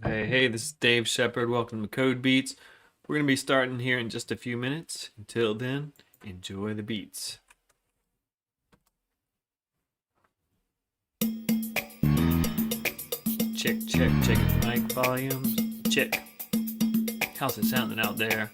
Hey, this is Dave Shepard. Welcome to CodeBeats. We're going to be starting here in just a few minutes. Until then, enjoy the beats. Checking mic volumes. Check. How's it sounding out there?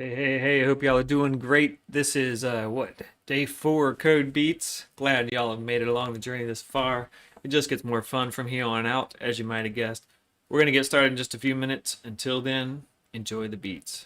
Hey, I hope y'all are doing great. This is day 4 of Code Beats. Glad y'all have made it along the journey this far. It just gets more fun from here on out, as you might have guessed. We're gonna get started in just a few minutes. Until then, enjoy the beats.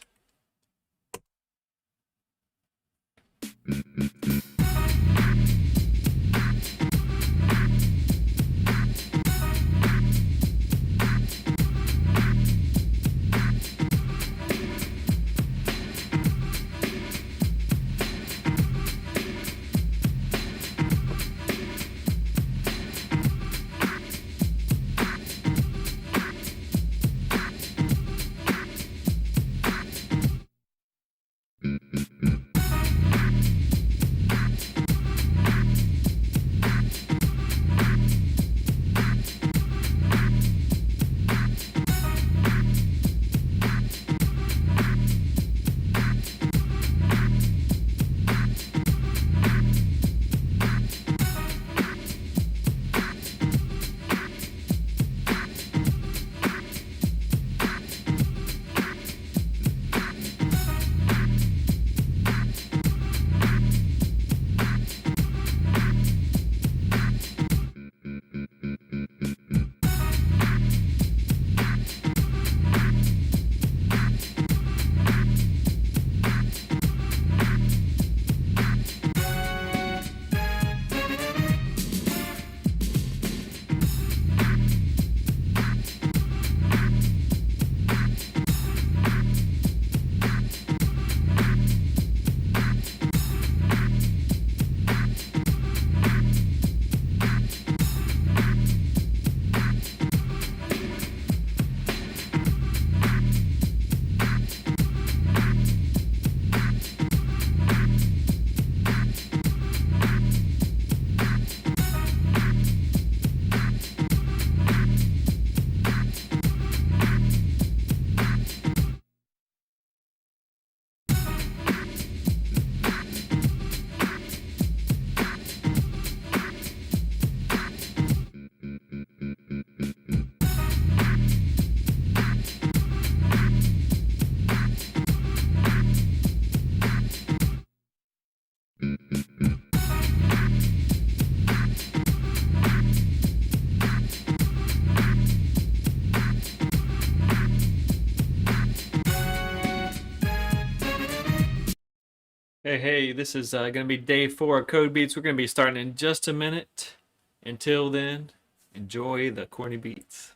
Hey, this is gonna be day 4 of Code Beats. We're gonna be starting in just a minute. Until then, enjoy the corny beats.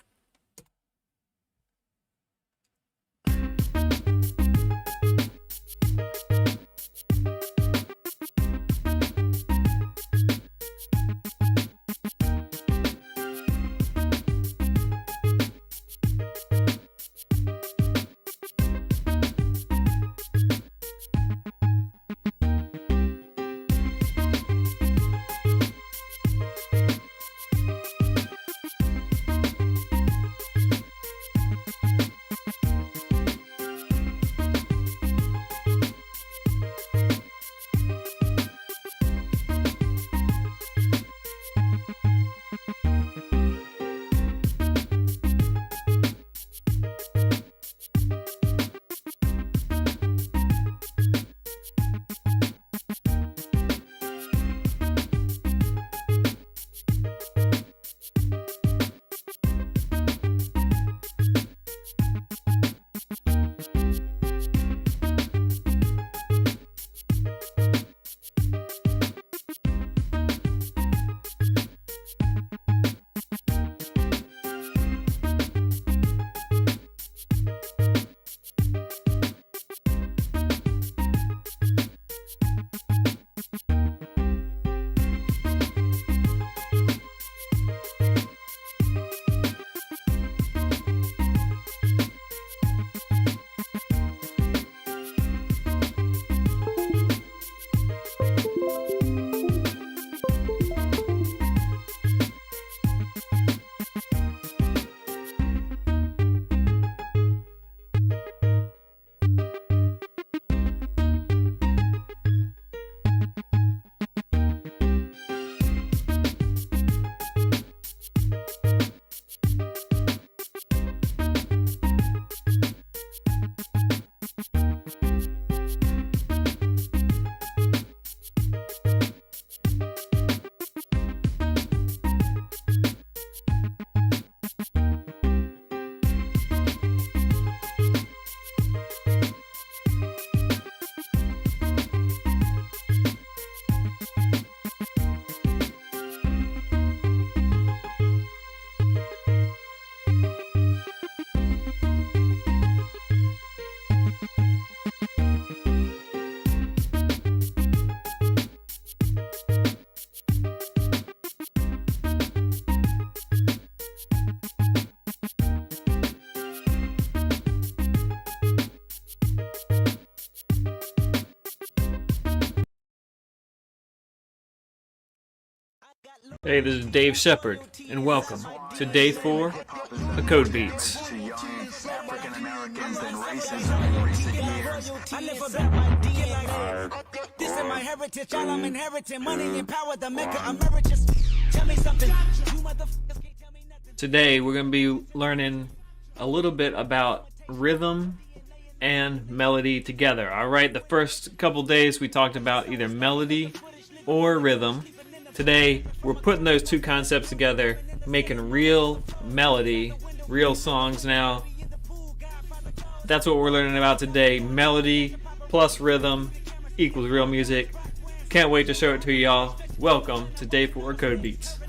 Hey, this is Dave Shepard, and welcome to Day 4 of CodeBeats. This is my heritage, all I'm inheriting. Money and power, the mecca emeritus. Tell me something. You motherfuckers can't tell me nothing. Today, we're going to be learning a little bit about rhythm and melody together. All right, the first couple days we talked about either melody or rhythm. Today, we're putting those two concepts together, making real melody, real songs now. That's what we're learning about today. Melody plus rhythm equals real music. Can't wait to show it to y'all. Welcome to Day 4 of CodeBeats.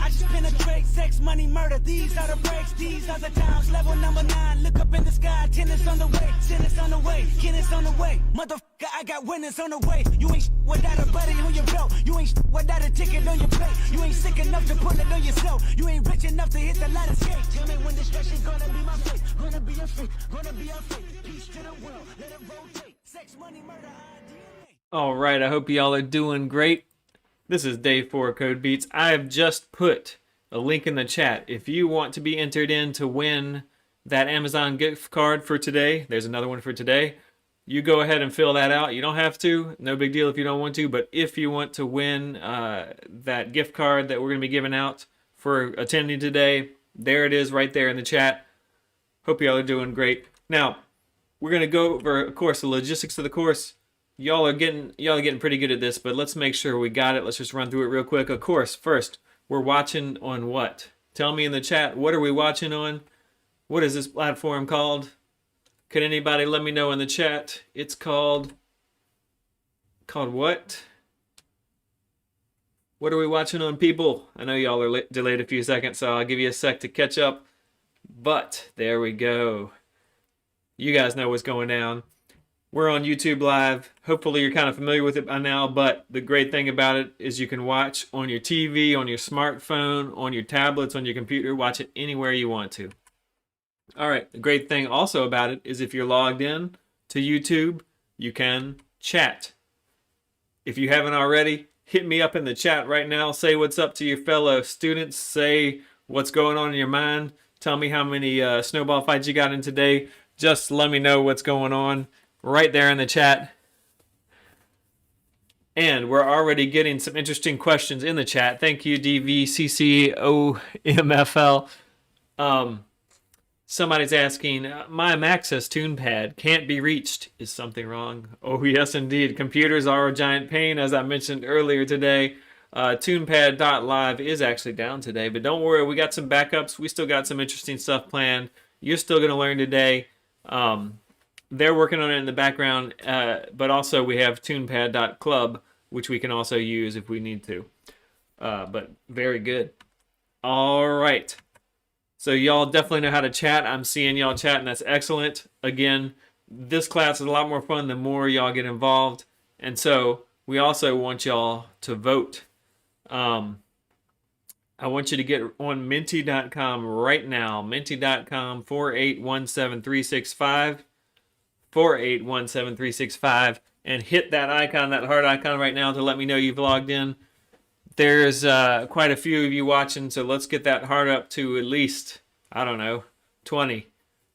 I just penetrate sex, money, murder. These are the breaks, these are the times. Level number 9, look up in the sky. Tennis on the way, tennis on the way, tennis on the way. Motherfucker, I got winners on the way. You ain't without a buddy on your belt. You ain't without a ticket on your plate. You ain't sick enough to put it on yourself. You ain't rich enough to hit the ladder skate. Tell me when this stretch is gonna be my fate. Gonna be a fate, gonna be a fate. Peace to the world, let it rotate. Sex, money, murder, DNA. All right, I hope y'all are doing great. This is Day 4 of CodeBeats. I have just put a link in the chat. If you want to be entered in to win that Amazon gift card for today, there's another one for today. You go ahead and fill that out. You don't have to. No big deal if you don't want to. But if you want to win that gift card that we're going to be giving out for attending today, there it is right there in the chat. Hope y'all are doing great. Now, we're going to go over, of course, the logistics of the course. Y'all are getting pretty good at this, but let's make sure we got it. Let's just run through it real quick. Of course, first, we're watching on what? Tell me in the chat, what are we watching on? What is this platform called? Can anybody let me know in the chat? It's called what? What are we watching on, people? I know y'all are delayed a few seconds, so I'll give you a sec to catch up. But there we go. You guys know what's going down. We're on YouTube Live. Hopefully you're kind of familiar with it by now, but the great thing about it is you can watch on your TV, on your smartphone, on your tablets, on your computer, watch it anywhere you want to. All right, the great thing also about it is if you're logged in to YouTube, you can chat. If you haven't already, hit me up in the chat right now. Say what's up to your fellow students. Say what's going on in your mind. Tell me how many snowball fights you got in today. Just let me know what's going on right there in the chat. And we're already getting some interesting questions in the chat. Thank you, DVCCOMFL. Somebody's asking, my Access TunePad can't be reached. Is something wrong? Oh, yes, indeed. Computers are a giant pain, as I mentioned earlier today. TunePad.live is actually down today, but don't worry, we got some backups. We still got some interesting stuff planned. You're still going to learn today. They're working on it in the background, but also we have TunePad.club, which we can also use if we need to. But very good. All right. So y'all definitely know how to chat. I'm seeing y'all chat, and that's excellent. Again, this class is a lot more fun the more y'all get involved. And so we also want y'all to vote. I want you to get on Minty.com right now. Minty.com 4817365. 4817365, and hit that icon, that heart icon right now to let me know you've logged in. There's quite a few of you watching, so let's get that heart up to at least, I don't know, 20.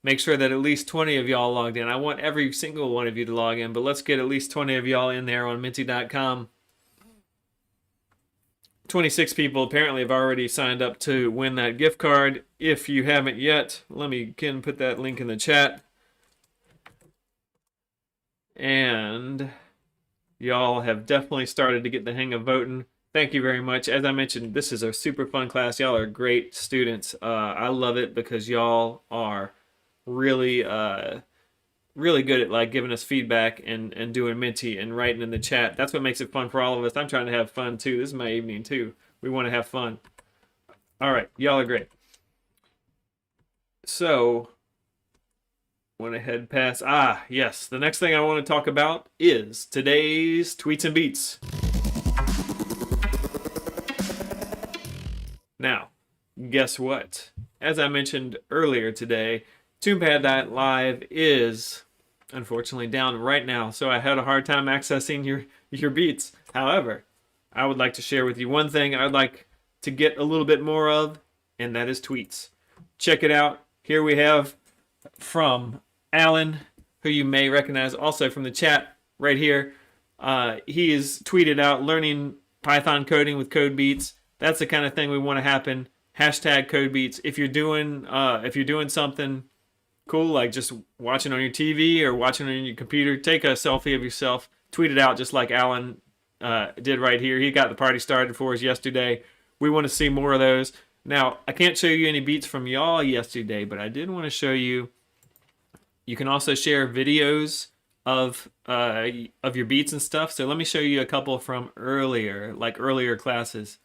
Make sure that at least 20 of y'all logged in. I want every single one of you to log in, but let's get at least 20 of y'all in there on Minty.com. 26 people apparently have already signed up to win that gift card. If you haven't yet, let me again put that link in the chat. And y'all have definitely started to get the hang of voting. Thank you very much. As I mentioned, this is a super fun class. Y'all are great students. I love it because y'all are really really good at like giving us feedback and doing Minty and writing in the chat. That's what makes it fun for all of us. I'm trying to have fun too. This is my evening too. We want to have fun. All right, y'all are great. So Want to head past? Ah, yes. The next thing I want to talk about is today's tweets and beats. Now, guess what? As I mentioned earlier today, TunePad.live is unfortunately down right now, so I had a hard time accessing your beats. However, I would like to share with you one thing I'd like to get a little bit more of, and that is tweets. Check it out. Here we have from Alan, who you may recognize also from the chat right here. He is tweeted out learning Python coding with CodeBeats. That's the kind of thing we want to happen. Hashtag CodeBeats. If you're doing something cool, like just watching on your TV or watching on your computer, take a selfie of yourself, tweet it out just like Alan did right here. He got the party started for us yesterday. We want to see more of those. Now, I can't show you any beats from y'all yesterday, but I did want to show you. You can also share videos of your beats and stuff. So let me show you a couple from earlier classes.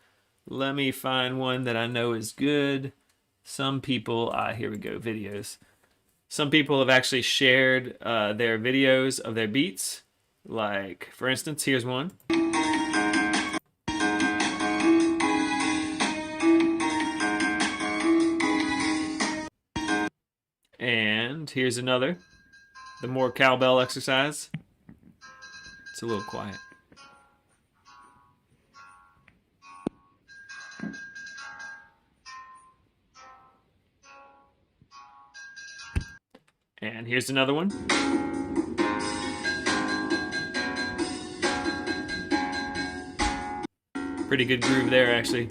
Let me find one that I know is good. Some people, here we go, videos. Some people have actually shared their videos of their beats. Like, for instance, here's one. And here's another. The more cowbell exercise. It's a little quiet. And here's another one. Pretty good groove there, actually.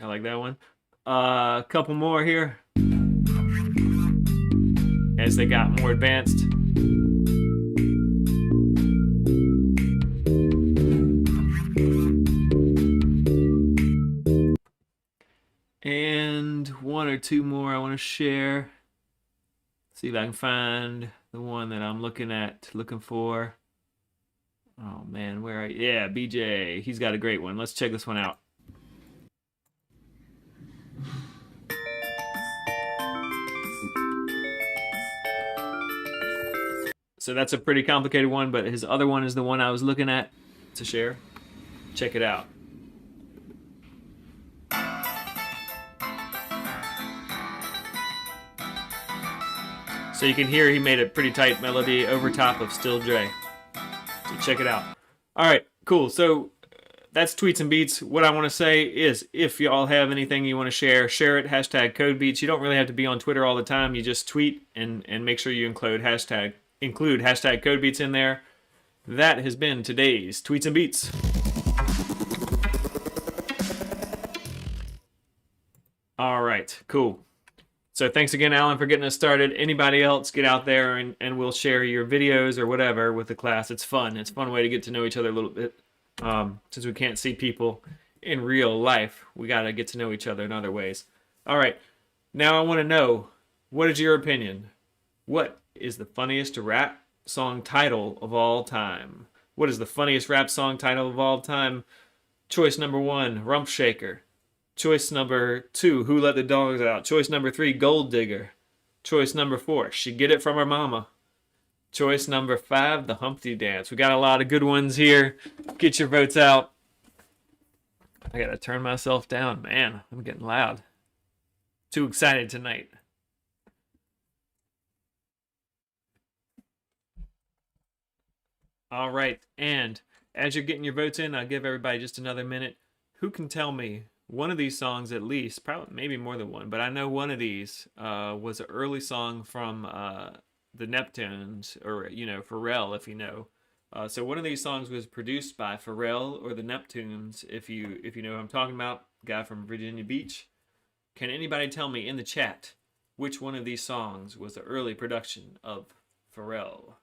I like that one. A couple more here. As they got more advanced. And one or two more I want to share. See if I can find the one that I'm looking for. Oh man, where are you? Yeah, BJ. He's got a great one. Let's check this one out. So that's a pretty complicated one, but his other one is the one I was looking at to share. Check it out. So you can hear he made a pretty tight melody over top of Still Dre. So check it out. All right, cool. So that's tweets and beats. What I want to say is if y'all have anything you want to share, share it. Hashtag CodeBeats. You don't really have to be on Twitter all the time. You just tweet and make sure you include hashtag CodeBeats in there. That has been today's Tweets and Beats. All right, cool. So thanks again, Alan, for getting us started. Anybody else, get out there and we'll share your videos or whatever with the class. It's fun. It's a fun way to get to know each other a little bit. Since we can't see people in real life, we got to get to know each other in other ways. All right, now I want to know, what is your opinion? What is the funniest rap song title of all time? What is the funniest rap song title of all time? Choice number 1, Rump Shaker. Choice number 2, Who Let the Dogs Out? Choice number 3, Gold Digger. Choice number 4, She Get It From Her Mama. Choice number 5, The Humpty Dance. We got a lot of good ones here. Get your votes out. I gotta turn myself down. Man, I'm getting loud. Too excited tonight. All right, and as you're getting your votes in, I'll give everybody just another minute. Who can tell me one of these songs at least, probably maybe more than one, but I know one of these was an early song from the Neptunes, or Pharrell, if you know. So one of these songs was produced by Pharrell or the Neptunes, if you know who I'm talking about, guy from Virginia Beach. Can anybody tell me in the chat which one of these songs was the early production of Pharrell?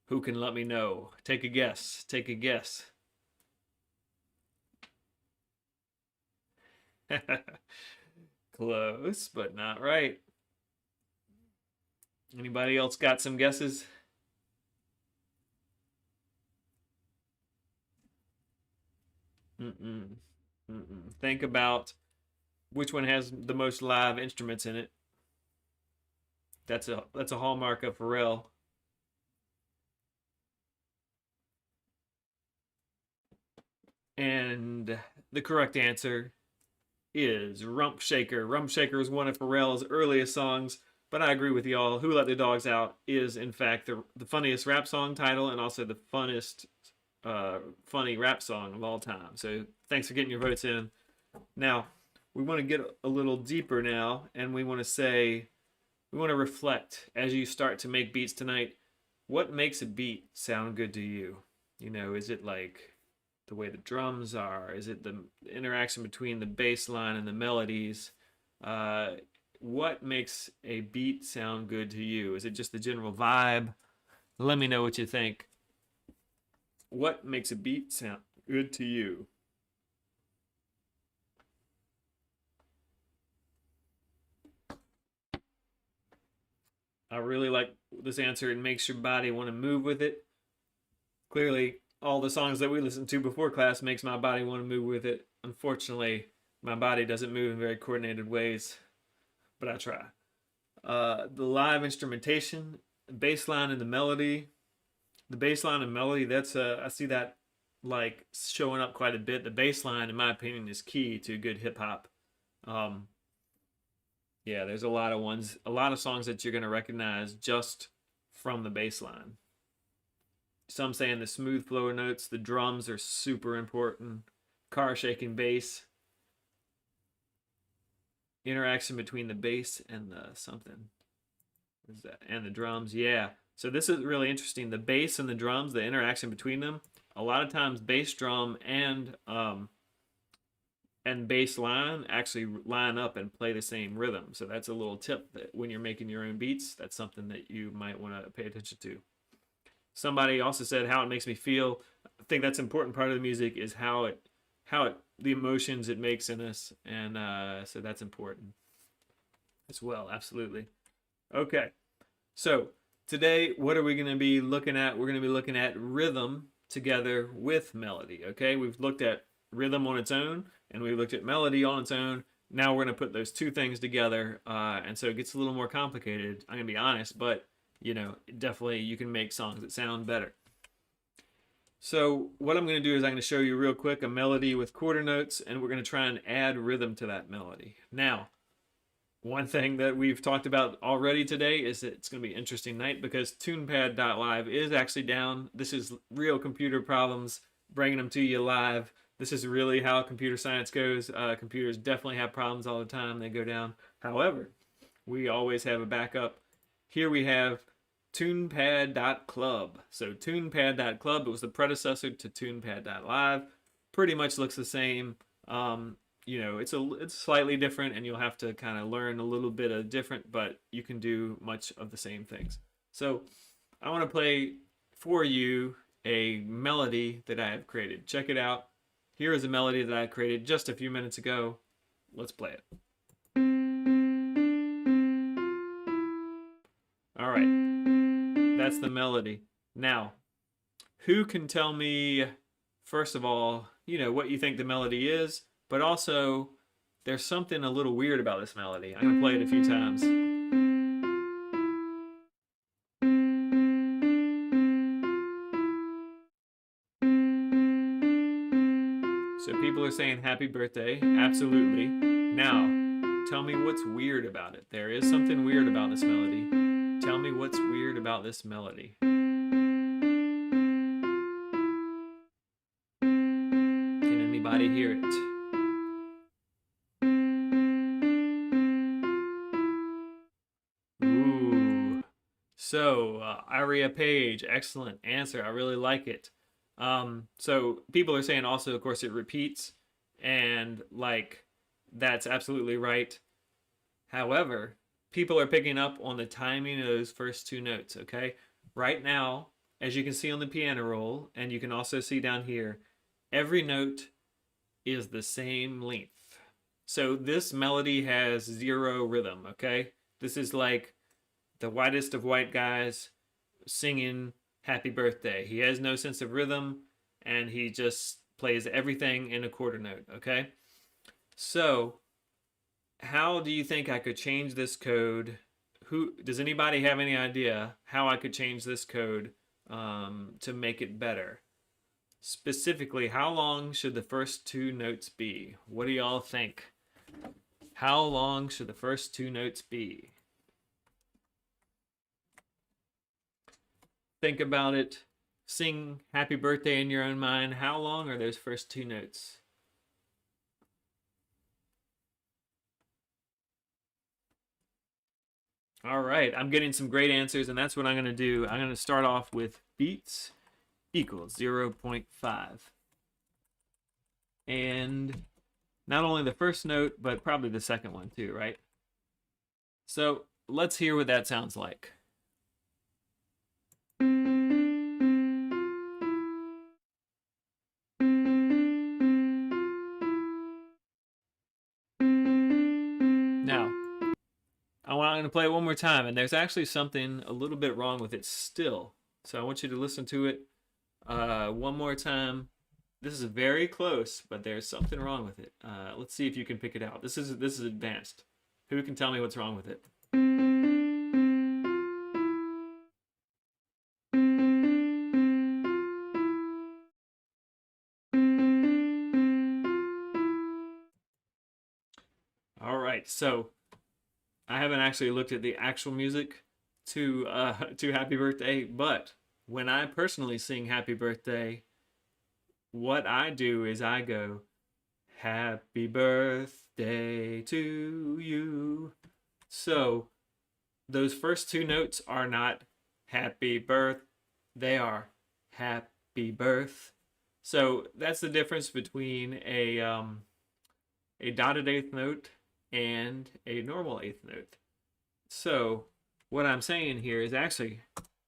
Who can let me know? Take a guess. Take a guess. Close, but not right. Anybody else got some guesses? Think about Which one has the most live instruments in it? That's a hallmark of Pharrell. And the correct answer is Rump Shaker. Rump Shaker is one of Pharrell's earliest songs, but I agree with y'all. Who Let the Dogs Out is, in fact, the funniest rap song title and also the funnest funny rap song of all time. So thanks for getting your votes in. Now, we want to get a little deeper now, and we want to reflect as you start to make beats tonight. What makes a beat sound good to you? You know, is it like the way the drums are? Is it the interaction between the bass line and the melodies? What makes a beat sound good to you? Is it just the general vibe? Let me know what you think. What makes a beat sound good to you? I really like this answer. It makes your body want to move with it. Clearly, all the songs that we listened to before class makes my body want to move with it. Unfortunately, my body doesn't move in very coordinated ways, but I try. The live instrumentation, bass line and the melody. The bass line and melody, that's I see that like showing up quite a bit. The bass line, in my opinion, is key to good hip hop. Um, yeah, there's a lot of songs that you're gonna recognize just from the bass line. Some saying the smooth flow notes, the drums are super important. Car shaking bass, interaction between the bass and the something. What is that? And the drums, yeah. So this is really interesting. The bass and the drums, the interaction between them. A lot of times, bass drum and bass line actually line up and play the same rhythm. So that's a little tip that when you're making your own beats, that's something that you might want to pay attention to. Somebody also said how it makes me feel. I think that's an important part of the music is the emotions it makes in us, and so that's important as well. Absolutely. Okay, so today, what are we going to be looking at? We're going to be looking at rhythm together with melody. Okay, we've looked at rhythm on its own, and we looked at melody on its own. Now we're going to put those two things together, and so it gets a little more complicated. I'm going to be honest, but you know, definitely you can make songs that sound better. So what I'm going to do is I'm going to show you real quick a melody with quarter notes, and we're going to try and add rhythm to that melody. Now, one thing that we've talked about already today is that it's going to be an interesting night because TunePad.live is actually down. This is real computer problems, bringing them to you live. This is really how computer science goes. Computers definitely have problems all the time. They go down. However, we always have a backup. Here we have TunePad.club. So TunePad.club, it was the predecessor to TunePad.live. Pretty much looks the same. You know, it's slightly different, and you'll have to kind of learn a little bit of different, but you can do much of the same things. So I want to play for you a melody that I have created. Check it out. Here is a melody that I created just a few minutes ago. Let's play it. All right, that's the melody. Now, who can tell me, first of all, you know, what you think the melody is, but also there's something a little weird about this melody. I'm gonna play it a few times. So people are saying happy birthday, absolutely. Now, tell me what's weird about it. There is something weird about this melody. Tell me what's weird about this melody. Can anybody hear it? Ooh. So, Aria Page, excellent answer. I really like it. So people are saying also, of course, it repeats, and like that's absolutely right. However, people are picking up on the timing of those first two notes, okay? Right now, as you can see on the piano roll, and you can also see down here, every note is the same length. So this melody has zero rhythm, okay? This is like the whitest of white guys singing happy birthday. He has no sense of rhythm, and he just plays everything in a quarter note, okay? So how do you think I could change this code? Does anybody have any idea how I could change this code to make it better? Specifically, how long should the first two notes be? What do y'all think? How long should the first two notes be? Think about it. Sing happy birthday in your own mind. How long are those first two notes? All right, I'm getting some great answers, and that's what I'm going to do. I'm going to start off with beats equals 0.5. And not only the first note, but probably the second one too, right? So let's hear what that sounds like. Now, I'm going to play it one more time, and there's actually something a little bit wrong with it still. So I want you to listen to it one more time. This is very close, but there's something wrong with it. Let's see if you can pick it out. This is advanced. Who can tell me what's wrong with it? All right, so I haven't actually looked at the actual music to Happy Birthday, but when I personally sing Happy Birthday, what I do is I go, Happy birthday to you. So those first two notes are not happy birth, they are happy birth. So that's the difference between a dotted eighth note and a normal eighth note. So what I'm saying here is actually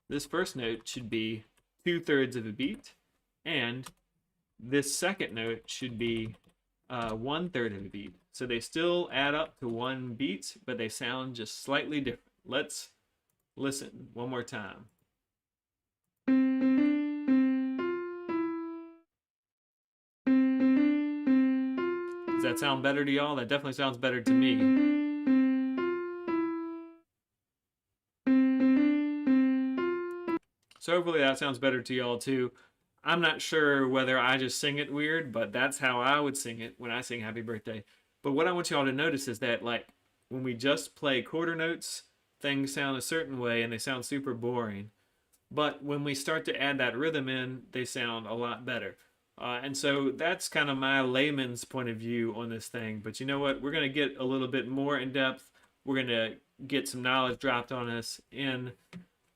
this first note should be 2/3 of a beat, and this second note should be 1/3 of a beat. So they still add up to one beat, but they sound just slightly different. Let's listen one more time. Does that sound better to y'all? That definitely sounds better to me. So hopefully that sounds better to y'all too. I'm not sure whether I just sing it weird, but that's how I would sing it when I sing Happy Birthday. But what I want y'all to notice is that, like, when we just play quarter notes, things sound a certain way and they sound super boring. But when we start to add that rhythm in, they sound a lot better. And so that's kind of my layman's point of view on this thing. But you know what? We're going to get a little bit more in depth. We're going to get some knowledge dropped on us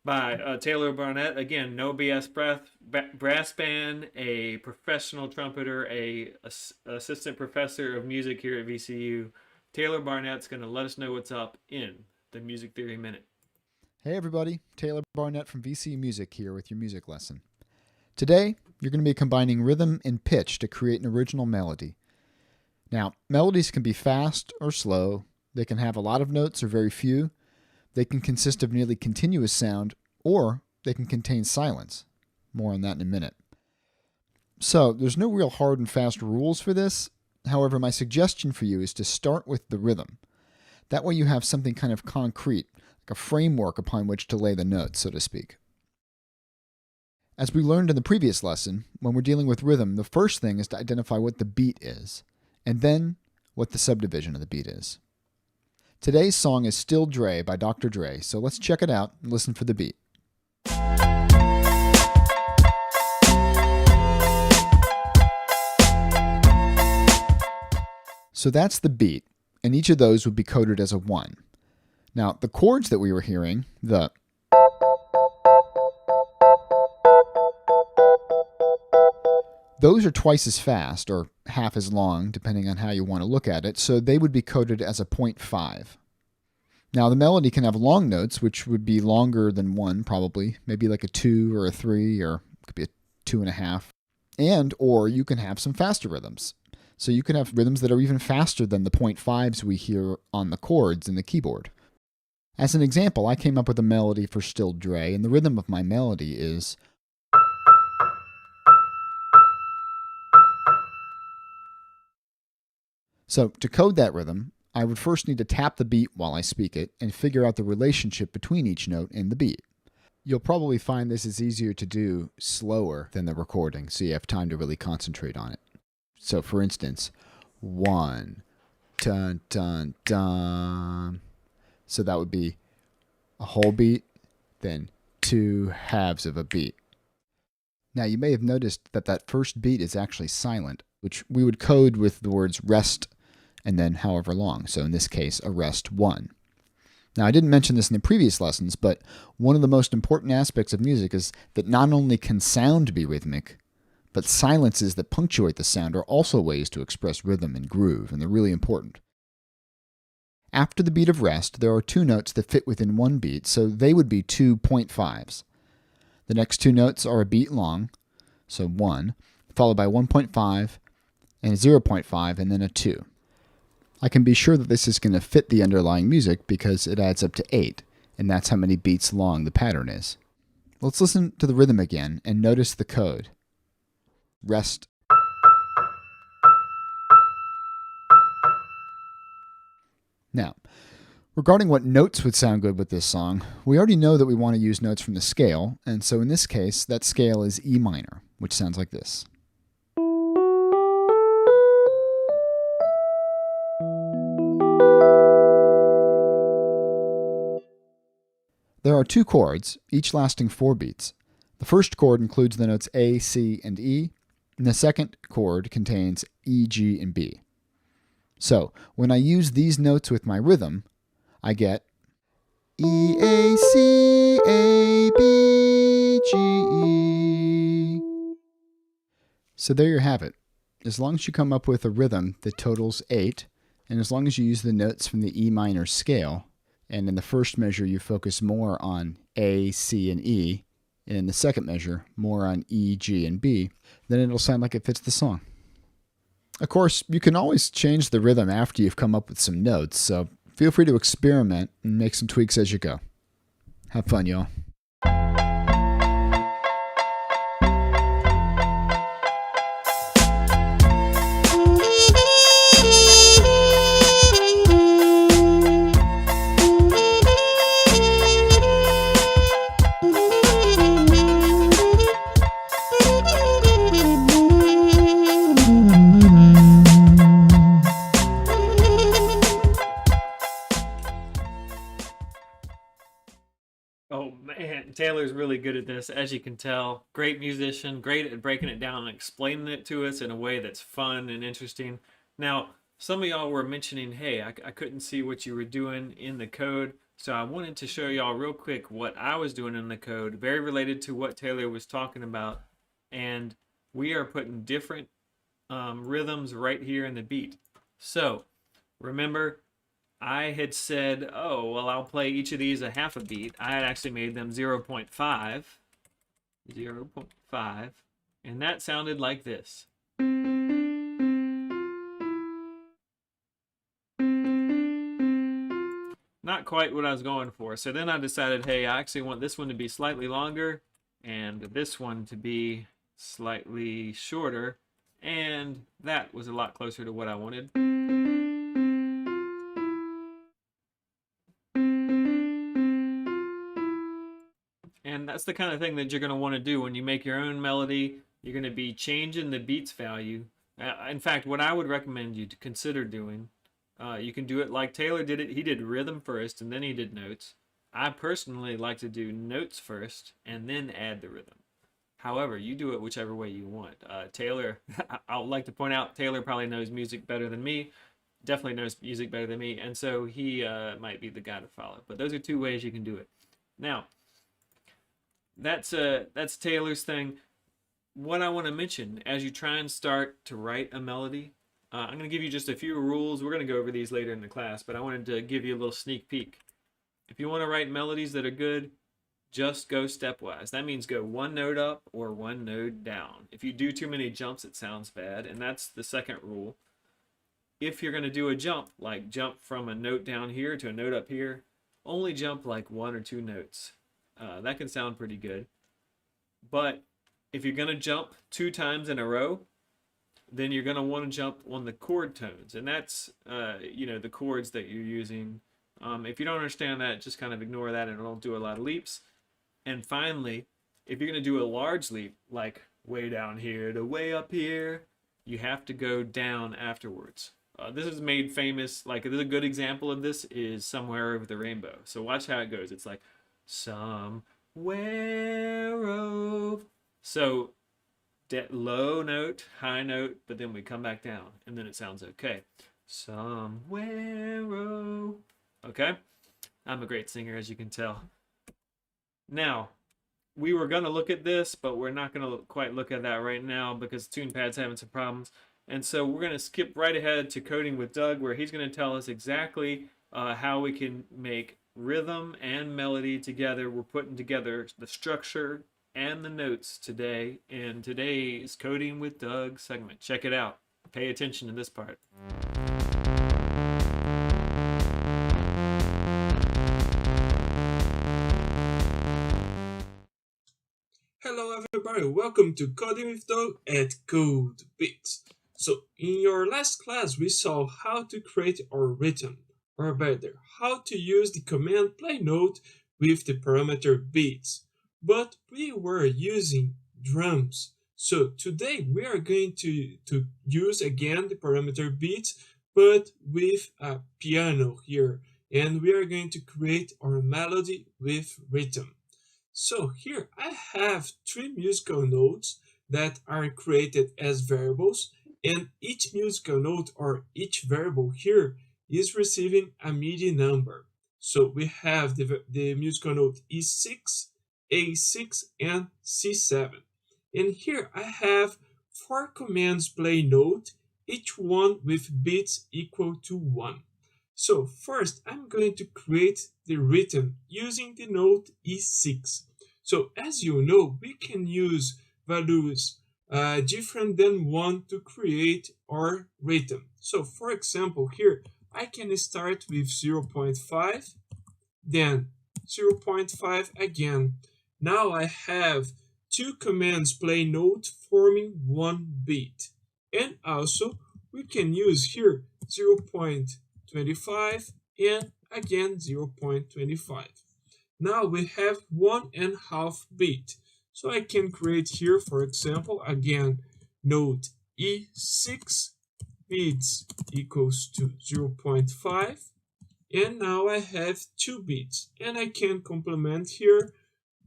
by Taylor Barnett. Again, no BS brass band, a professional trumpeter, a assistant professor of music here at VCU. Taylor Barnett's going to let us know what's up in the Music Theory Minute. Hey everybody, Taylor Barnett from VCU Music here with your music lesson. Today, you're going to be combining rhythm and pitch to create an original melody. Now, melodies can be fast or slow. They can have a lot of notes or very few. They can consist of nearly continuous sound, or they can contain silence. More on that in a minute. So, there's no real hard and fast rules for this. However, my suggestion for you is to start with the rhythm. That way you have something kind of concrete, like a framework upon which to lay the notes, so to speak. As we learned in the previous lesson, when we're dealing with rhythm, the first thing is to identify what the beat is, and then what the subdivision of the beat is. Today's song is Still Dre by Dr. Dre, so let's check it out and listen for the beat. So that's the beat, and each of those would be coded as a 1. Now, the chords that we were hearing, those are twice as fast, or half as long, depending on how you want to look at it, so they would be coded as a 0.5. Now, the melody can have long notes, which would be longer than 1, probably, maybe like a 2 or a 3, or it could be a 2.5. Or you can have some faster rhythms. So you can have rhythms that are even faster than the 0.5s we hear on the chords in the keyboard. As an example, I came up with a melody for Still Dre, and the rhythm of my melody is... So to code that rhythm, I would first need to tap the beat while I speak it and figure out the relationship between each note and the beat. You'll probably find this is easier to do slower than the recording, so you have time to really concentrate on it. So for instance, 1, dun, dun, dun. So that would be a whole beat, then 2 halves of a beat. Now you may have noticed that that first beat is actually silent, which we would code with the words rest and then however long. So in this case, a rest 1. Now I didn't mention this in the previous lessons, but one of the most important aspects of music is that not only can sound be rhythmic, but silences that punctuate the sound are also ways to express rhythm and groove, and they're really important. After the beat of rest, there are 2 notes that fit within one beat, so they would be 2.5s. The next 2 notes are a beat long, so 1, followed by 1.5 and a 0.5, and then a 2. I can be sure that this is going to fit the underlying music because it adds up to 8, and that's how many beats long the pattern is. Let's listen to the rhythm again and notice the code. Rest. Now, regarding what notes would sound good with this song, we already know that we want to use notes from the scale, and so in this case, that scale is E minor, which sounds like this. There are 2 chords, each lasting 4 beats. The first chord includes the notes A, C, and E, and the second chord contains E, G, and B. So, when I use these notes with my rhythm, I get E, A, C, A, B, G, E. So there you have it. As long as you come up with a rhythm that totals 8, and as long as you use the notes from the E minor scale, and in the first measure you focus more on A, C, and E, and in the second measure more on E, G, and B, then it'll sound like it fits the song. Of course, you can always change the rhythm after you've come up with some notes, so feel free to experiment and make some tweaks as you go. Have fun, y'all. Oh man, Taylor's really good at this, as you can tell. Great musician, great at breaking it down and explaining it to us in a way that's fun and interesting. Now, some of y'all were mentioning, hey, I couldn't see what you were doing in the code, so I wanted to show y'all real quick what I was doing in the code, very related to what Taylor was talking about. And we are putting different rhythms right here in the beat. So, remember, I had said, oh, well, I'll play each of these a half a beat. I had actually made them 0.5, 0.5, and that sounded like this. Not quite what I was going for. So then I decided, hey, I actually want this one to be slightly longer and this one to be slightly shorter, and that was a lot closer to what I wanted. And that's the kind of thing that you're going to want to do when you make your own melody. You're going to be changing the beats value. In fact, what I would recommend you to consider doing, you can do it like Taylor did it. He did rhythm first and then he did notes. I personally like to do notes first and then add the rhythm. However, you do it whichever way you want. Taylor, I would like to point out, Taylor probably knows music better than me. Definitely knows music better than me. And so he might be the guy to follow. But those are 2 ways you can do it. Now, that's Taylor's thing. What I want to mention as you try and start to write a melody, I'm going to give you just a few rules. We're going to go over these later in the class, but I wanted to give you a little sneak peek. If you want to write melodies that are good, just go stepwise. That means go 1 note up or 1 note down. If you do too many jumps, it sounds bad, and that's the second rule. If you're going to do a jump, like jump from a note down here to a note up here, only jump like 1 or 2 notes. That can sound pretty good. But if you're going to jump 2 times in a row, then you're going to want to jump on the chord tones, and that's the chords that you're using. If you don't understand that, just kind of ignore that and don't do a lot of leaps. And finally, if you're going to do a large leap, like way down here to way up here, you have to go down afterwards. This is made famous, like this is a good example of this is Somewhere Over the Rainbow. So watch how it goes. It's like somewhere over. So low note, high note, but then we come back down and then it sounds okay. Somewhere over. Okay? I'm a great singer, as you can tell. Now, we were going to look at this, but we're not going to quite look at that right now because TunePad's having some problems. And so we're going to skip right ahead to Coding with Doug, where he's going to tell us exactly how we can make rhythm and melody together. We're putting together the structure and the notes today in today's Coding with Doug segment. Check it out. Pay attention to this part. Hello everybody, welcome to Coding with Doug at CodeBeats. So in your last class we saw how to create our rhythm, or better, how to use the command play note with the parameter beats. But we were using drums. So today we are going to use again the parameter beats, but with a piano here. And we are going to create our melody with rhythm. So here I have 3 musical notes that are created as variables, and each musical note or each variable here is receiving a MIDI number. So we have the musical note E6, A6, and C7. And here I have 4 commands play note, each one with beats equal to 1. So first I'm going to create the rhythm using the note E6. So as you know, we can use values different than 1 to create our rhythm. So for example, here I can start with 0.5, then 0.5 again. Now I have 2 commands play note forming 1 beat. And also we can use here 0.25 and again 0.25. Now we have 1.5 beat. So I can create here, for example, again, note E6 beats equals to 0.5. And now I have 2 beats. And I can complement here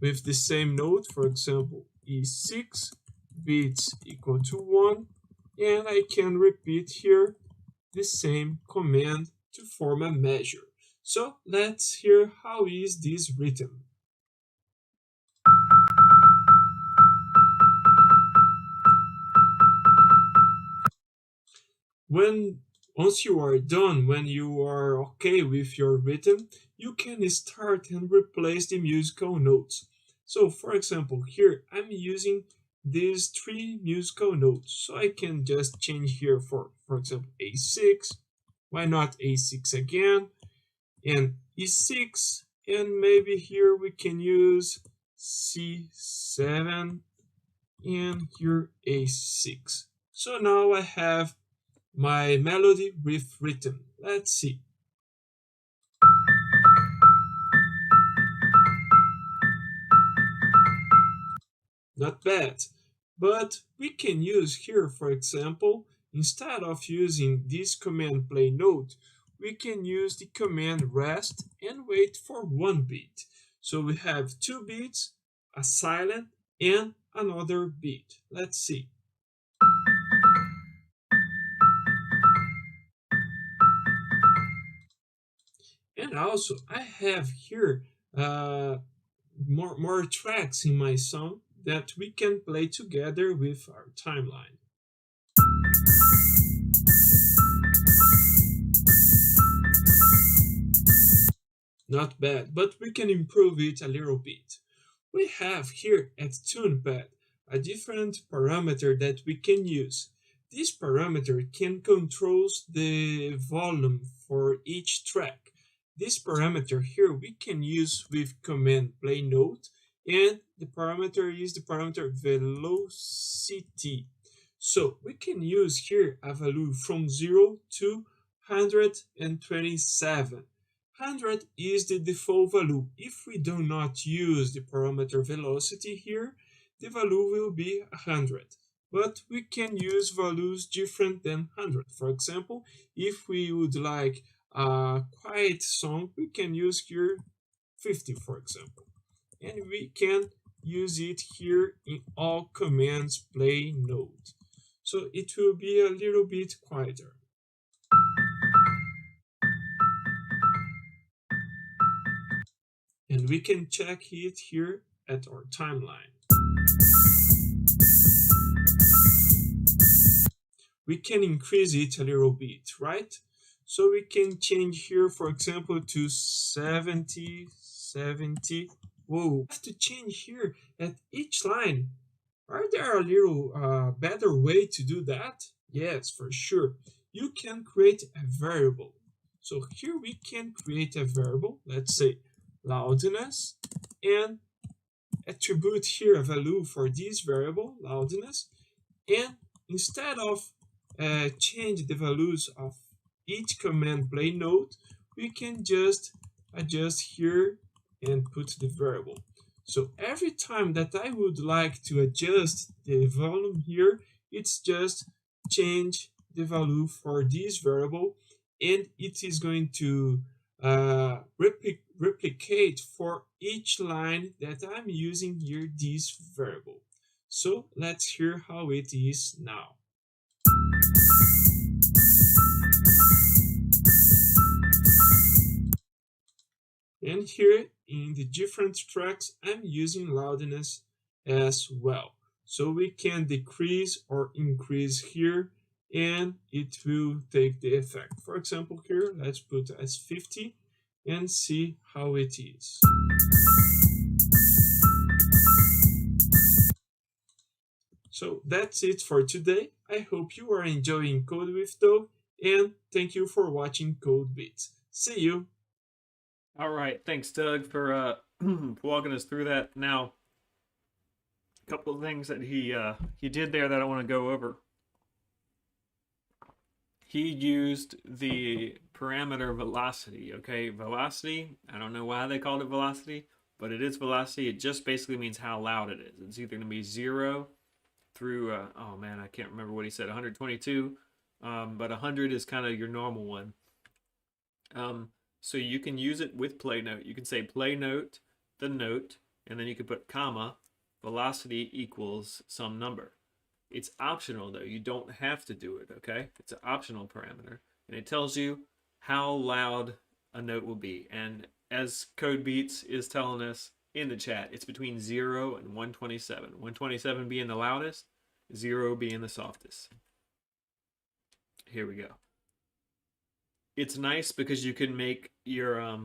with the same note, for example, E6 beats equal to 1. And I can repeat here the same command to form a measure. So let's hear how is this rhythm. Once you are done, when you are okay with your rhythm, you can start and replace the musical notes. So for example, here I'm using these 3 musical notes. So I can just change here for example, A6. Why not A6 again? And E6, and maybe here we can use C7 and here A6. So now I have my melody with rhythm. Let's see. Not bad, but we can use here, for example, instead of using this command play note, we can use the command rest and wait for 1 beat. So we have 2 beats, a silent, and another beat. Let's see. And also, I have here more tracks in my song that we can play together with our timeline. Not bad, but we can improve it a little bit. We have here at TunePad a different parameter that we can use. This parameter can control the volume for each track. This parameter here we can use with command play note, and the parameter is the parameter velocity. So we can use here a value from 0 to 127. 100 is the default value. If we do not use the parameter velocity here, the value will be 100. But we can use values different than 100. For example, if we would like a quiet song, we can use here 50, for example. And we can use it here in all commands play note. So it will be a little bit quieter. And we can check it here at our timeline. We can increase it a little bit, right? So we can change here, for example, to 70, 70. Whoa, I have to change here at each line. Are there a little better way to do that? Yes, for sure. You can create a variable. So here we can create a variable, let's say loudness, and attribute here a value for this variable, loudness, and instead of change the values of each command play note, we can just adjust here and put the variable. So every time that I would like to adjust the volume here, it's just change the value for this variable, and it is going to replicate for each line that I'm using here this variable. So let's hear how it is now. And here in the different tracks, I'm using loudness as well. So we can decrease or increase here, and it will take the effect. For example, here, let's put as 50 and see how it is. So that's it for today. I hope you are enjoying Code with Doug, and thank you for watching CodeBeats. See you! All right, thanks, Doug, for walking us through that. Now, a couple of things that he did there that I want to go over. He used the parameter velocity. Okay, velocity. I don't know why they called it velocity, but it is velocity. It just basically means how loud it is. It's either going to be 0 through oh man, I can't remember what he said, 122, but 100 is kind of your normal one. So you can use it with play note. You can say play note, the note, and then you can put comma, velocity equals some number. It's optional though. You don't have to do it, okay? It's an optional parameter, and it tells you how loud a note will be. And as CodeBeats is telling us in the chat, it's between 0 and 127. 127 being the loudest, 0 being the softest. Here we go. It's nice because you can make your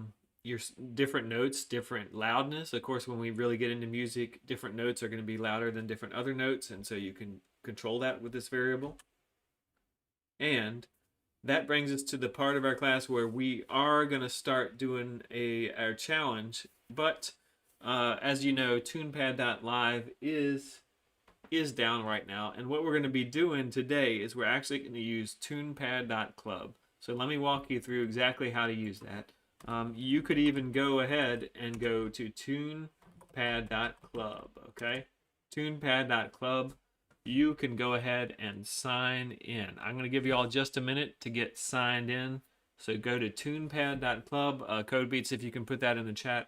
different notes different loudness. Of course, when we really get into music, different notes are going to be louder than different other notes, and so you can control that with this variable. And that brings us to the part of our class where we are going to start doing our challenge. But as you know, TunePad.live is down right now, and what we're going to be doing today is we're actually going to use TunePad.club. So let me walk you through exactly how to use that. You could even go ahead and go to TunePad.club, okay? TunePad.club. You can go ahead and sign in. I'm going to give you all just a minute to get signed in. So go to TunePad.club. CodeBeats, if you can put that in the chat.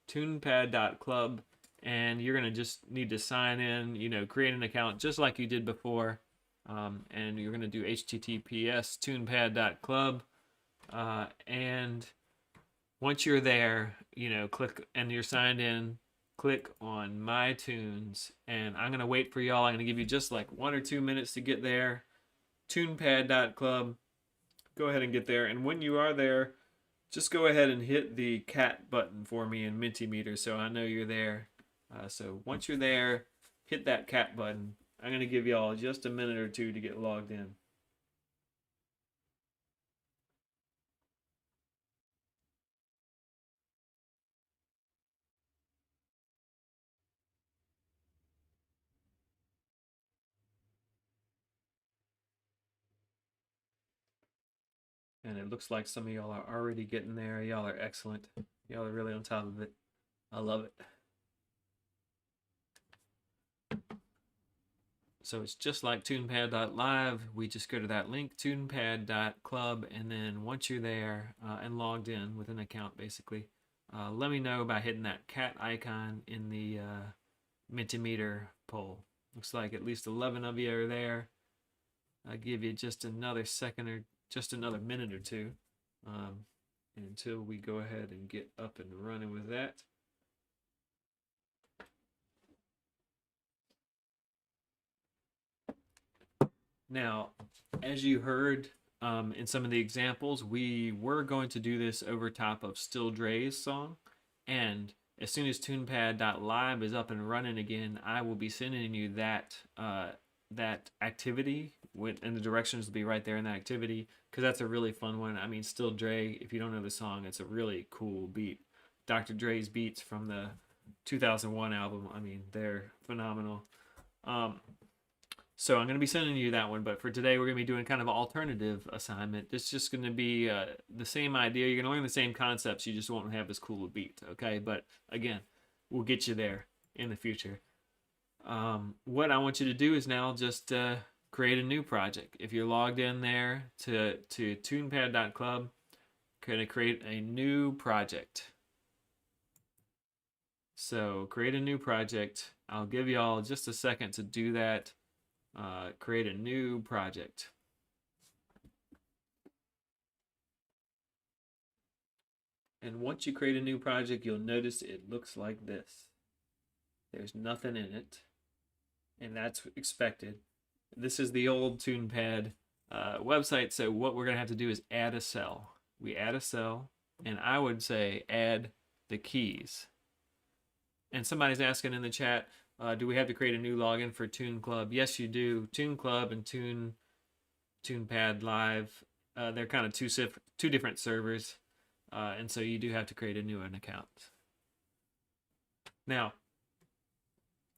TunePad.club. And you're going to just need to sign in, create an account just like you did before. And you're going to do https tunepad.club, and once you're there, click, and you're signed in, click on My Tunes, and I'm going to wait for y'all. I'm going to give you just like 1 or 2 minutes to get there. Tunepad.club. Go ahead and get there, and when you are there, just go ahead and hit the cat button for me in Mentimeter so I know you're there. So once you're there, hit that cat button. I'm going to give y'all just a minute or two to get logged in. And it looks like some of y'all are already getting there. Y'all are excellent. Y'all are really on top of it. I love it. So it's just like tunepad.live. We just go to that link, tunepad.club, and then once you're there and logged in with an account, basically, let me know by hitting that cat icon in the Mentimeter poll. Looks like at least 11 of you are there. I'll give you just another second or just another minute or two until we go ahead and get up and running with that. Now, as you heard in some of the examples, we were going to do this over top of Still Dre's song. And as soon as tunepad.live is up and running again, I will be sending you that that activity and the directions will be right there in that activity, because that's a really fun one. I mean, Still Dre, if you don't know the song, it's a really cool beat. Dr. Dre's beats from the 2001 album, I mean, they're phenomenal. So I'm going to be sending you that one, but for today we're going to be doing kind of an alternative assignment. It's just going to be the same idea. You're going to learn the same concepts, you just won't have as cool a beat, okay? But again, we'll get you there in the future. What I want you to do is now just create a new project. If you're logged in there to tunepad.club, going to create a new project. So create a new project. I'll give you all just a second to do that. Create a new project. And once you create a new project, you'll notice it looks like this. There's nothing in it, and that's expected. This is the old TunePad website, so what we're going to have to do is add a cell. We add a cell, and I would say add the keys. And somebody's asking in the chat, do we have to create a new login for Tune Club? Yes, you do. Tune Club and TunePad Live, they're kind of two different servers, and so you do have to create a new account. Now,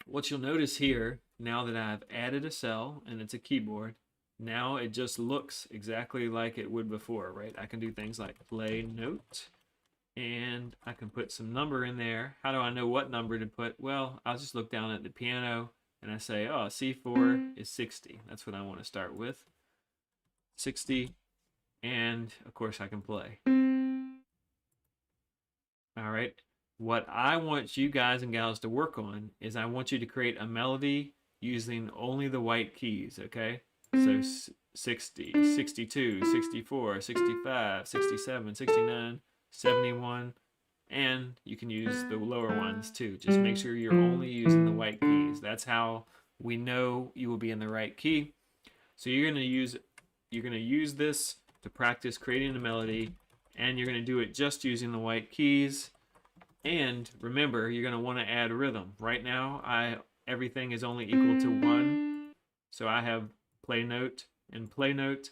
what you'll notice here, now that I've added a cell and it's a keyboard, now it just looks exactly like it would before, right? I can do things like play note, and I can put some number in there. How do I know what number to put? Well, I'll just look down at the piano and I say, oh, C4 is 60. That's what I want to start with. 60, and of course I can play. All right. What I want you guys and gals to work on is I want you to create a melody using only the white keys, okay? So 60, 62, 64, 65, 67, 69, 71, and you can use the lower ones too. Just make sure you're only using the white keys. That's how we know you will be in the right key. So you're going to use this to practice creating a melody, and you're going to do it just using the white keys. And remember, you're going to want to add rhythm. Right now, everything is only equal to 1. So I have play note and play note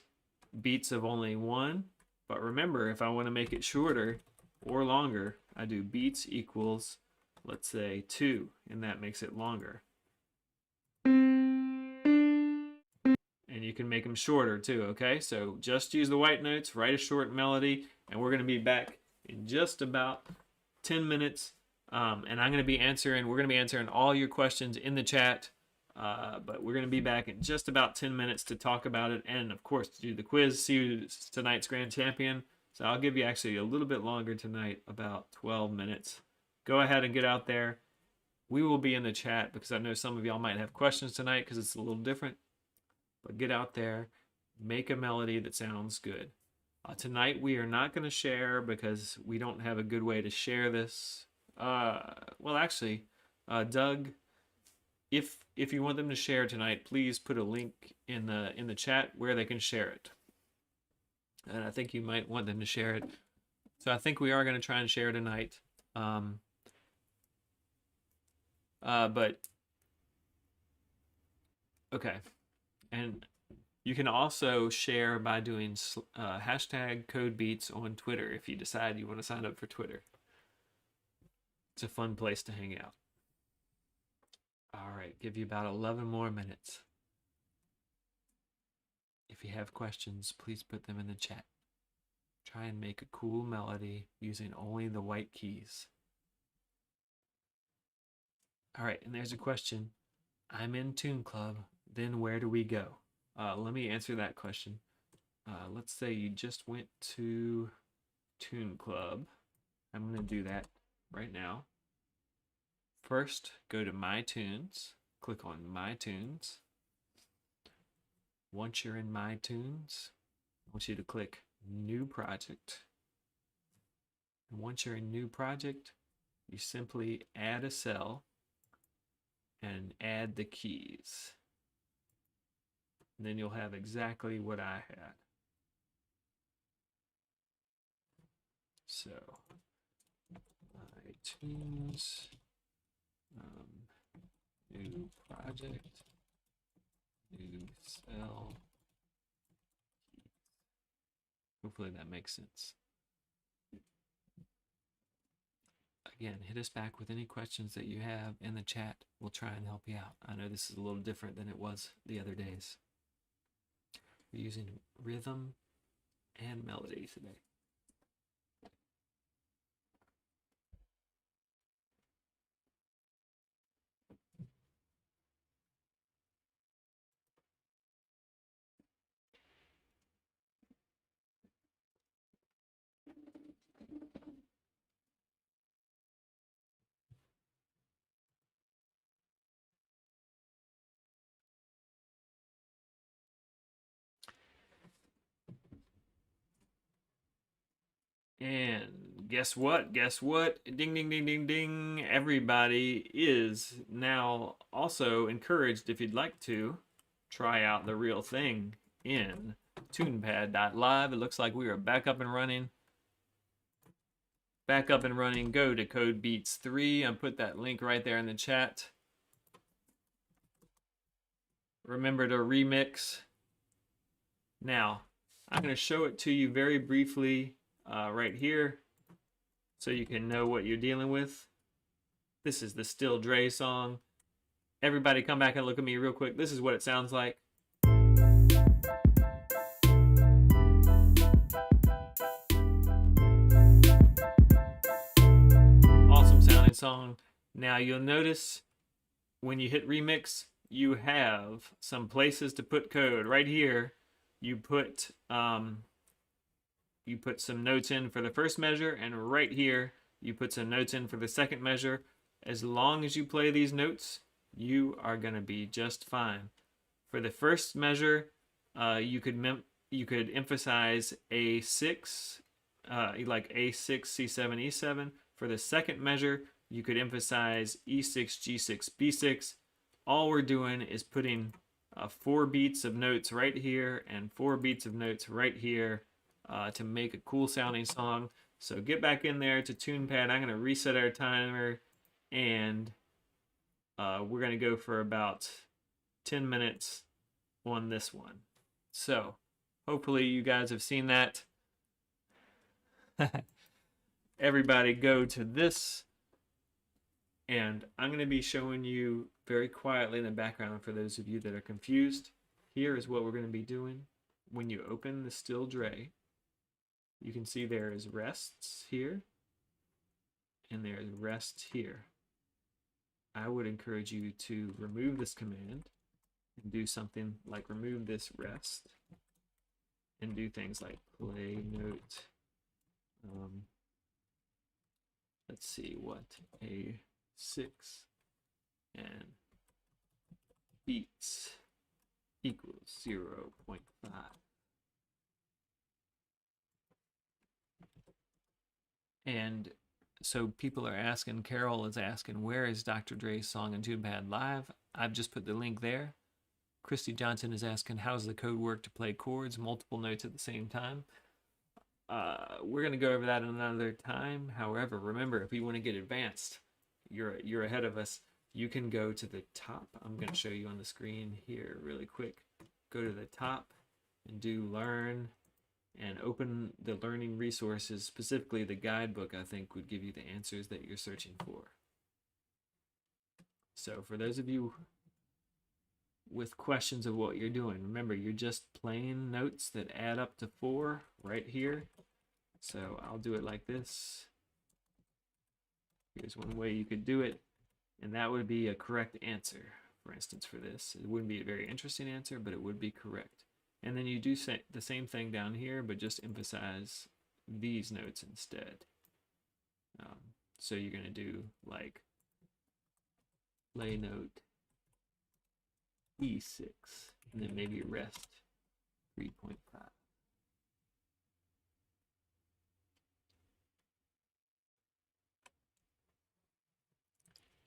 beats of only 1. But remember, if I want to make it shorter or longer, I do beats equals, let's say, 2, and that makes it longer. And you can make them shorter too, okay? So just use the white notes, write a short melody, and we're going to be back in just about 10 minutes. And we're going to be answering all your questions in the chat. But we're going to be back in just about 10 minutes to talk about it. And of course, to do the quiz, see who's tonight's grand champion. So I'll give you actually a little bit longer tonight, about 12 minutes. Go ahead and get out there. We will be in the chat because I know some of y'all might have questions tonight because it's a little different. But get out there, make a melody that sounds good. Tonight we are not going to share because we don't have a good way to share this. Well, actually, Doug, if you want them to share tonight, please put a link in the chat where they can share it. And I think you might want them to share it. So I think we are going to try and share tonight. But okay, and you can also share by doing hashtag CodeBeats on Twitter if you decide you want to sign up for Twitter. It's a fun place to hang out. All right, give you about 11 more minutes. If you have questions, please put them in the chat. Try and make a cool melody using only the white keys. All right, and there's a question. I'm in Tune Club, then where do we go? Let me answer that question. Let's say you just went to Tune Club. I'm going to do that right now. First, go to My Tunes. Click on My Tunes. Once you're in My Tunes, I want you to click New Project. And once you're in New Project, you simply add a cell and add the keys. And then you'll have exactly what I had. So, iTunes, new project, new cell. Hopefully that makes sense. Again, hit us back with any questions that you have in the chat. We'll try and help you out. I know this is a little different than it was the other days. We're using rhythm and melody today. And guess what? Guess what? Ding, ding, ding, ding, ding. Everybody is now also encouraged, if you'd like to, try out the real thing in TunePad.live. It looks like we are back up and running. Back up and running. Go to CodeBeats 3 and put that link right there in the chat. Remember to remix. Now, I'm going to show it to you very briefly right here so you can know what you're dealing with. This is the Still Dre song. Everybody come back and look at me real quick. This is what it sounds like. Awesome sounding song. Now you'll notice when you hit remix, you have some places to put code. Right here, you put some notes in for the first measure, and right here, you put some notes in for the second measure. As long as you play these notes, you are going to be just fine. For the first measure, you could emphasize A6, like A6, C7, E7. For the second measure, you could emphasize E6, G6, B6. All we're doing is putting 4 beats of notes right here and 4 beats of notes right here to make a cool sounding song. So get back in there to TunePad. I'm going to reset our timer, and we're going to go for about 10 minutes on this one. So hopefully you guys have seen that. Everybody go to this, and I'm going to be showing you very quietly in the background for those of you that are confused. Here is what we're going to be doing. When you open the Still Dre, you can see there is rests here, and there is rest here. I would encourage you to remove this command and do something like remove this rest and do things like play note. Let's see what A6 and beats equals 0.5. And so people are asking, Carol is asking, where is Dr. Dre's song in TunePad Live? I've just put the link there. Christy Johnson is asking, how does the code work to play chords, multiple notes at the same time? We're going to go over that another time. However, remember, if you want to get advanced, you're ahead of us. You can go to the top. I'm going to show you on the screen here really quick. Go to the top and do Learn, and open the learning resources, specifically the guidebook. I think would give you the answers that you're searching for. So for those of you with questions of what you're doing, remember, you're just playing notes that add up to 4 right here. So I'll do it like this. Here's one way you could do it, and that would be a correct answer. For instance, for this, it wouldn't be a very interesting answer, but it would be correct. And then you do the same thing down here, but just emphasize these notes instead. So you're going to do like play note E6, and then maybe rest 3.5.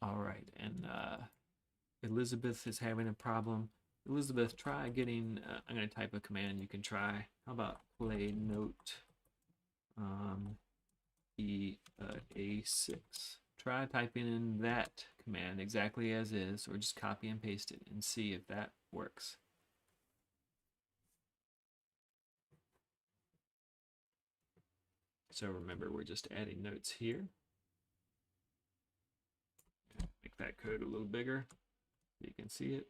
All right, and Elizabeth is having a problem. Elizabeth, try getting, I'm going to type a command you can try. How about play note A6? Try typing in that command exactly as is, or just copy and paste it and see if that works. So remember, we're just adding notes here. Make that code a little bigger so you can see it.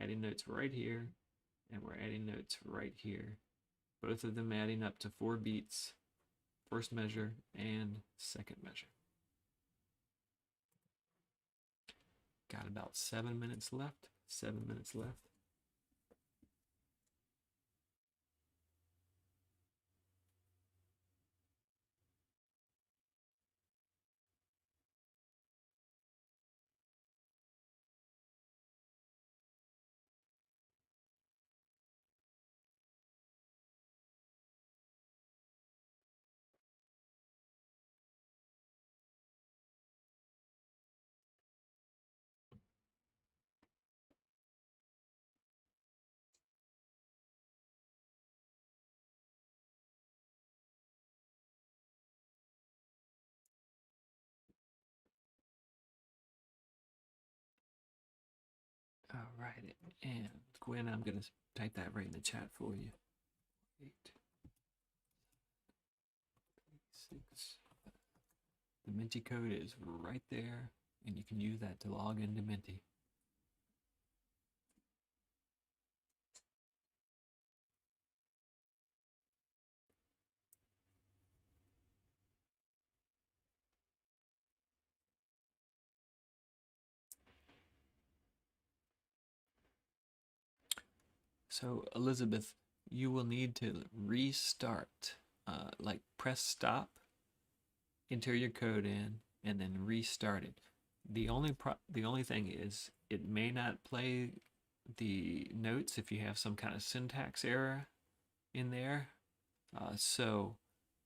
Adding notes right here, and we're adding notes right here. Both of them adding up to 4 beats, first measure and second measure. Got about 7 minutes left. 7 minutes left. All right, and Gwen, I'm going to type that right in the chat for you. 8, 6. The Menti code is right there, and you can use that to log into Menti. So Elizabeth, you will need to restart, like press stop, enter your code in, and then restart it. The only thing is it may not play the notes if you have some kind of syntax error in there. So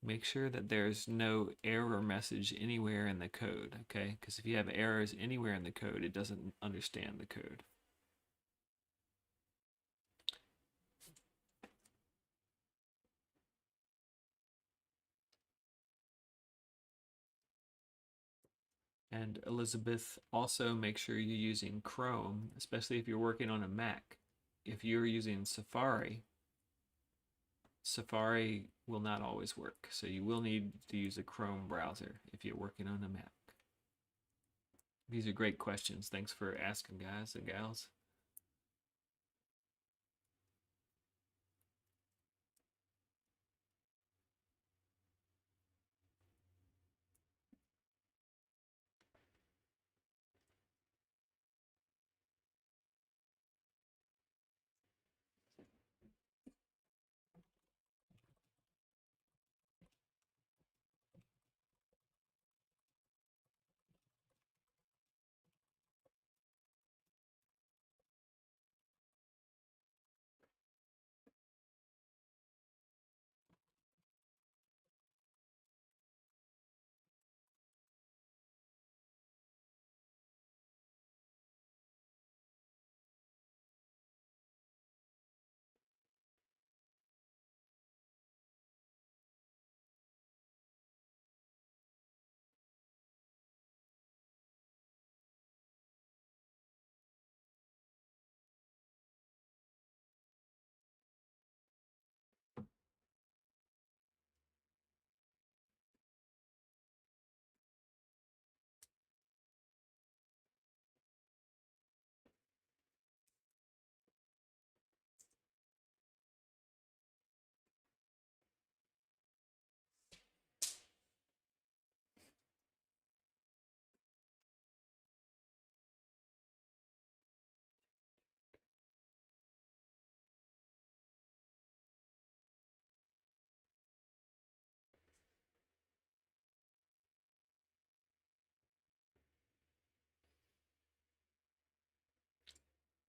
make sure that there's no error message anywhere in the code, okay? Because if you have errors anywhere in the code, it doesn't understand the code. And Elizabeth, also make sure you're using Chrome, especially if you're working on a Mac. If you're using Safari, Safari will not always work. So you will need to use a Chrome browser if you're working on a Mac. These are great questions. Thanks for asking, guys and gals.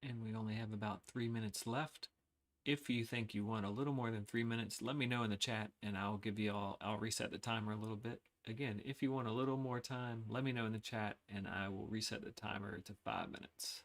And we only have about 3 minutes left. If you think you want a little more than 3 minutes, let me know in the chat and I'll reset the timer a little bit. Again, if you want a little more time, let me know in the chat and I will reset the timer to 5 minutes.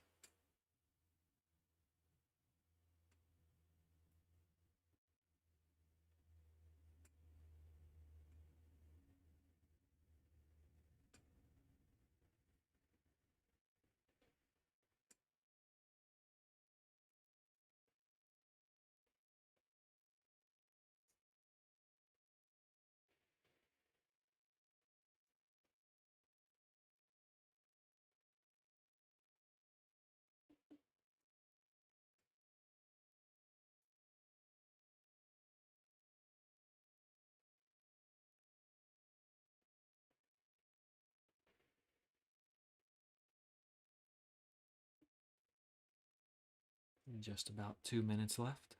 Just about 2 minutes left.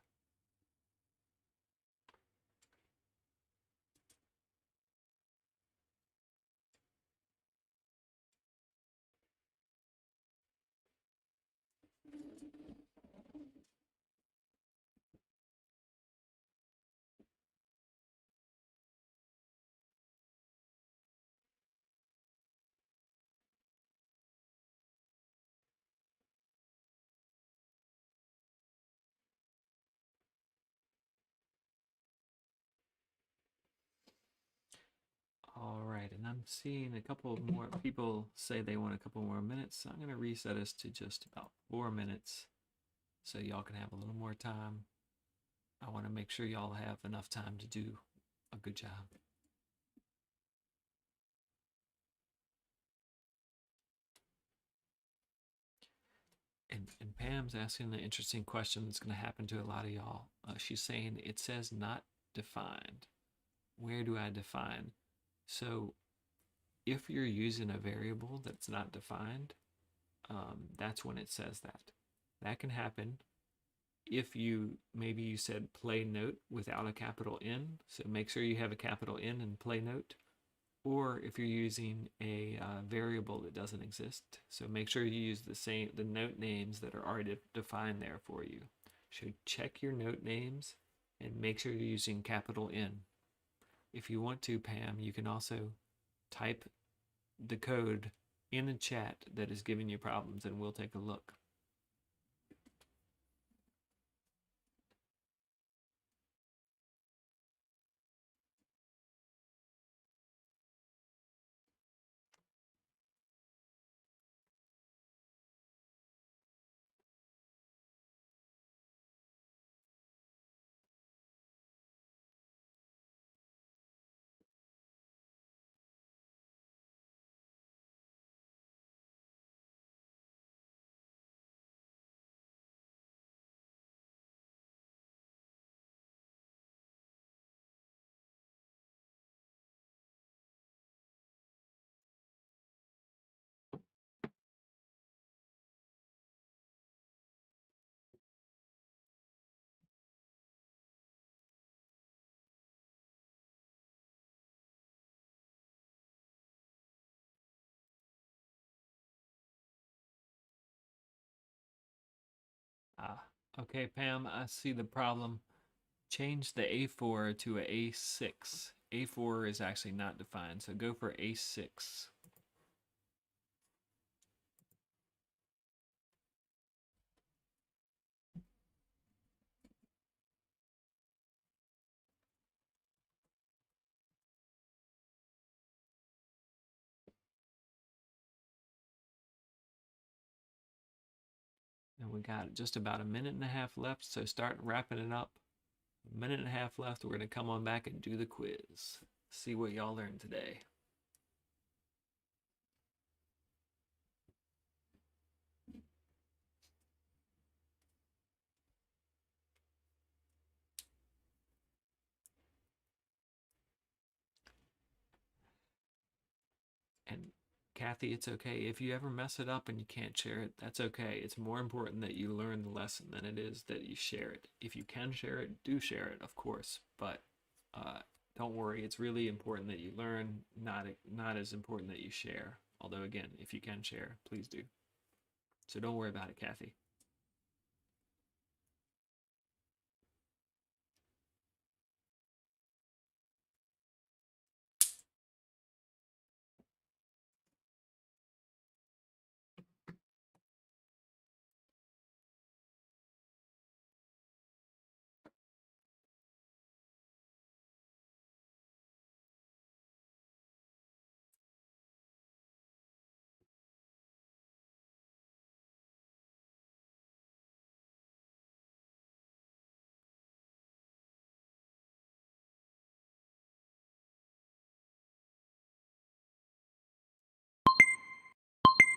All right, and I'm seeing a couple more people say they want a couple more minutes. So I'm going to reset us to just about 4 minutes so y'all can have a little more time. I want to make sure y'all have enough time to do a good job. And Pam's asking an interesting question that's going to happen to a lot of y'all. She's saying it says not defined. Where do I define? So if you're using a variable that's not defined, that's when it says that. That can happen if maybe you said play note without a capital N. So make sure you have a capital N in play note. Or if you're using a variable that doesn't exist. So make sure you use the note names that are already defined there for you. So check your note names and make sure you're using capital N. If you want to, Pam, you can also type the code in the chat that is giving you problems and we'll take a look. Okay, Pam, I see the problem. Change the A4 to a A6. A4 is actually not defined, so go for A6. And we got just about a minute and a half left, so start wrapping it up. A minute and a half left, we're going to come on back and do the quiz. See what y'all learned today. And Kathy, it's okay. If you ever mess it up and you can't share it, that's okay. It's more important that you learn the lesson than it is that you share it. If you can share it, do share it, of course. But don't worry, it's really important that you learn, not as important that you share. Although again, if you can share, please do. So don't worry about it, Kathy.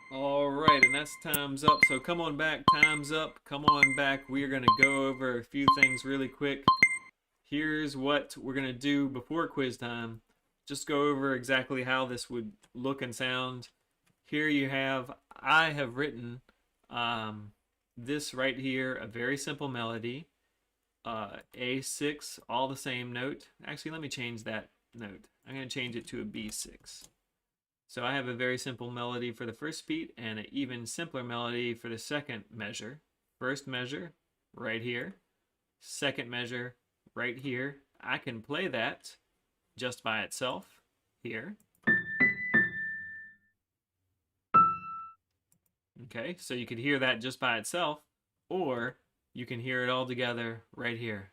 All right, and that's time's up. So come on back, time's up. Come on back. We are going to go over a few things really quick. Here's what we're going to do before quiz time. Just go over exactly how this would look and sound. Here you have, I have written this right here, a very simple melody. A6, all the same note. Actually, let me change that note. I'm going to change it to a B6. So I have a very simple melody for the first beat and an even simpler melody for the second measure. First measure, right here. Second measure, right here. I can play that just by itself, here. Okay, so you could hear that just by itself, or you can hear it all together right here.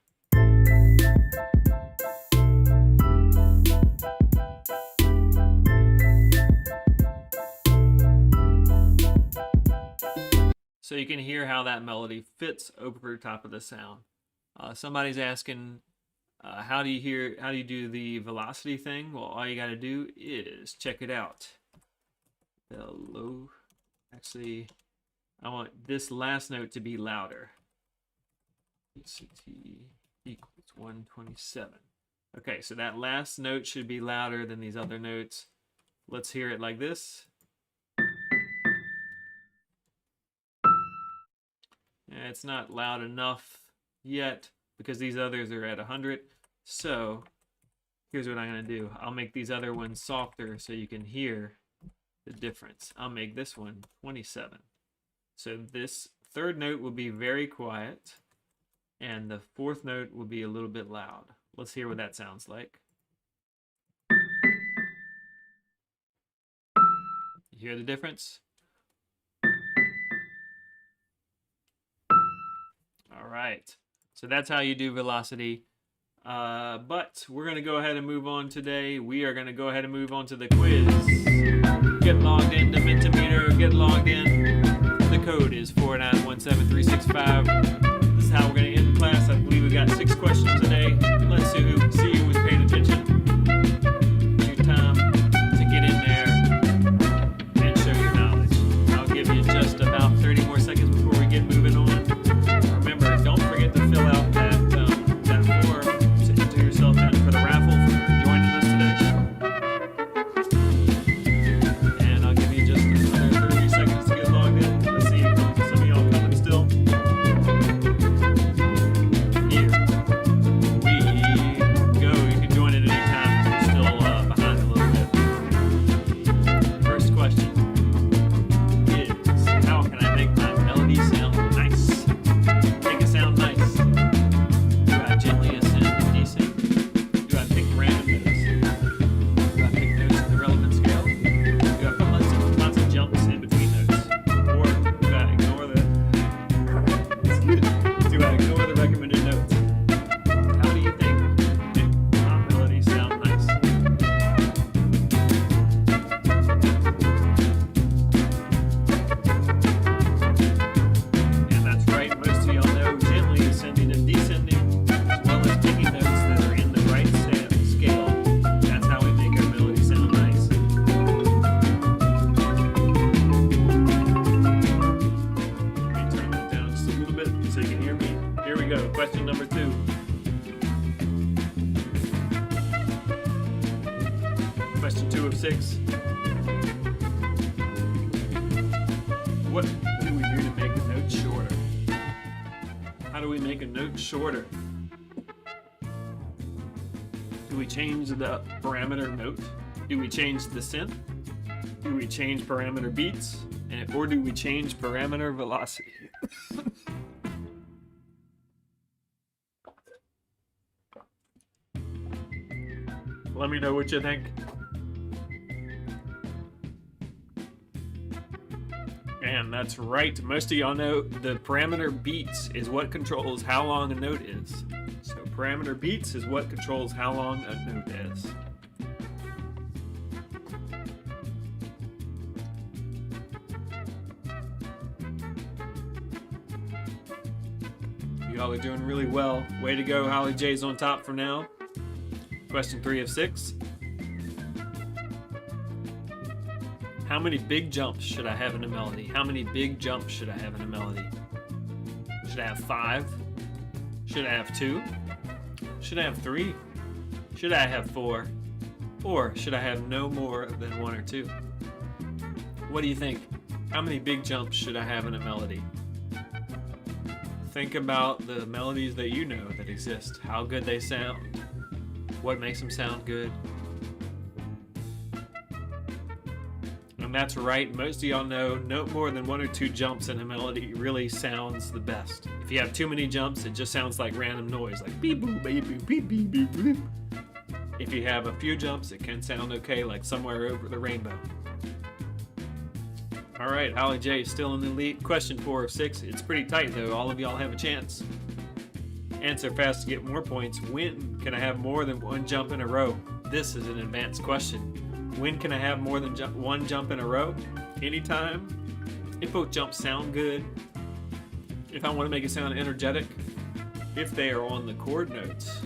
So you can hear how that melody fits over top of the sound. Somebody's asking, how do you do the velocity thing? Well, all you got to do is check it out. The low, actually, I want this last note to be louder. ECT equals 127. Okay, so that last note should be louder than these other notes. Let's hear it like this. It's not loud enough yet because these others are at 100. So here's what I'm going to do. I'll make these other ones softer so you can hear the difference. I'll make this one 27. So this third note will be very quiet and the fourth note will be a little bit loud. Let's hear what that sounds like. You hear the difference? All right, so that's how you do velocity. But we're going to go ahead and move on today. We are going to go ahead and move on to the quiz. Get logged in to Mentimeter. Get logged in. The code is 4917365. This is how we're going to end class. I believe we got 6 questions today. Let's see who was paying attention. Your time to get in there and show your knowledge. I'll give you just about 30 more seconds before we get moving on. Remember, don't forget to fill out that form to enter yourself in for the raffle for joining us today. And I'll give you just another 30 seconds to get logged in. Let's see some of y'all coming still. Here we go. You can join at any time if you're still behind a little bit. First question is, how can I make my melody sound nice? Make it sound nice. Do I gently ascend and descend? Do I pick random notes? Do I pick notes in the relevant scale? Do I put lots of jumps in between notes? Or do I ignore the recommended notes? How do you think make my melody sound nice? And that's right, most of y'all know gently ascending and descending, as well as picking notes that are in the right scale. That's how we make our melody sound nice. Let me turn that down just a little bit so you can hear me. Here we go, question number 2. Question 2 of 6. What do we do to make a note shorter? How do we make a note shorter? Do we change the parameter note? Do we change the synth? Do we change parameter beats? Or do we change parameter velocity? Let me know what you think. And that's right. Most of y'all know the parameter beats is what controls how long a note is. So parameter beats is what controls how long a note is. Y'all are doing really well. Way to go, Holly J's on top for now. Question 3 of 6. How many big jumps should I have in a melody? How many big jumps should I have in a melody? Should I have 5? Should I have 2? Should I have 3? Should I have 4? Or should I have no more than 1 or 2? What do you think? How many big jumps should I have in a melody? Think about the melodies that you know that exist, how good they sound, what makes them sound good. And that's right, most of y'all know no more than 1 or 2 jumps in a melody really sounds the best. If you have too many jumps, it just sounds like random noise, like beep boop, beep boop, beep beep beep boop. If you have a few jumps, it can sound okay, like Somewhere Over the Rainbow. Alright, Holly J is still in the lead. Question 4 of 6. It's pretty tight though, all of y'all have a chance. Answer fast to get more points. When can I have more than 1 jump in a row? This is an advanced question. When can I have more than 1 jump in a row? Anytime. If both jumps sound good. If I want to make it sound energetic. If they are on the chord notes.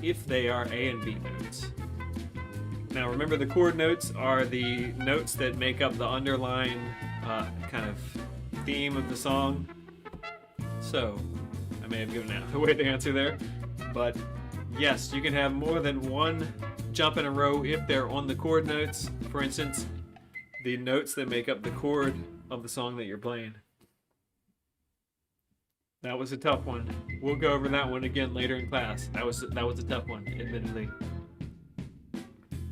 If they are A and B notes. Now remember, the chord notes are the notes that make up the underlying kind of theme of the song. So, I may have given away the answer there, but yes, you can have more than 1 jump in a row if they're on the chord notes. For instance, the notes that make up the chord of the song that you're playing. That was a tough one. We'll go over that one again later in class. That was a tough one, admittedly.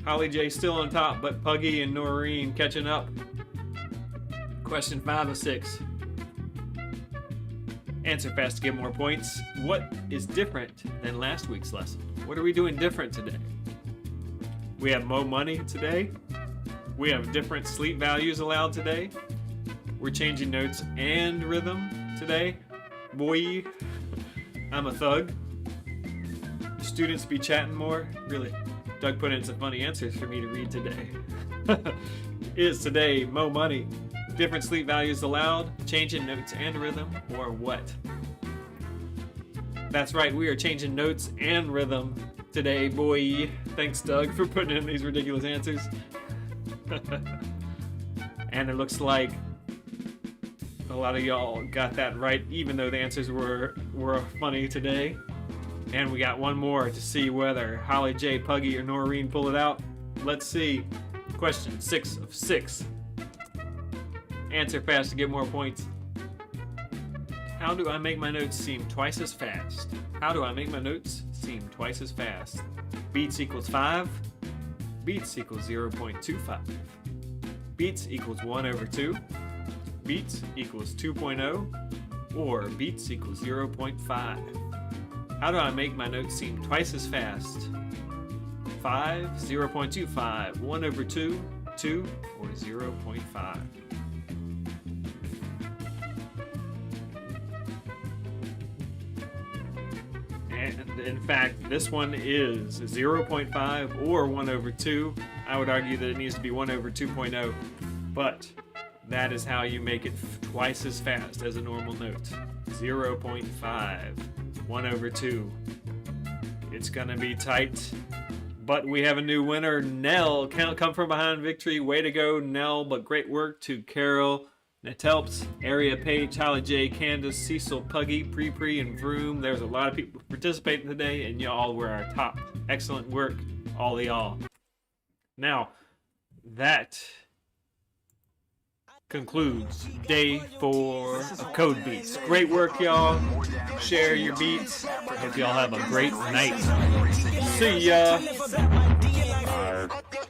Holly J still on top, but Puggy and Noreen catching up. Question 5 of 6. Answer fast to get more points. What is different than last week's lesson? What are we doing different today? We have more money today. We have different sleep values allowed today. We're changing notes and rhythm today. Boy, I'm a thug. Students be chatting more. Really, Doug put in some funny answers for me to read today. Is today mo money? Different sleep values allowed, changing notes and rhythm, or what? That's right, we are changing notes and rhythm today, boy. Thanks, Doug, for putting in these ridiculous answers. And it looks like a lot of y'all got that right, even though the answers were funny today. And we got one more to see whether Holly J, Puggy, or Noreen pull it out. Let's see. Question 6 of 6. Answer fast to get more points. How do I make my notes seem twice as fast? How do I make my notes seem twice as fast? Beats equals 5. Beats equals 0.25. Beats equals 1 over 2. Beats equals 2.0. Or beats equals 0.5. How do I make my notes seem twice as fast? 5, 0.25, 1 over 2, 2, or 0.5. And in fact, this one is 0.5 or 1 over 2. I would argue that it needs to be 1 over 2.0, but that is how you make it twice as fast as a normal note. 0.5. 1 over 2. It's gonna be tight, but we have a new winner, Nell. Count come from behind victory. Way to go, Nell. But great work to Carol, Netelps, Area Page, Holly J, Candace, Cecil, Puggy, Pre, and Vroom. There's a lot of people participating today, and y'all were our top. Excellent work, all of y'all. Now, that concludes day 4 of CodeBeats. Great work, y'all. Share your beats. Hope y'all have a great night. See ya.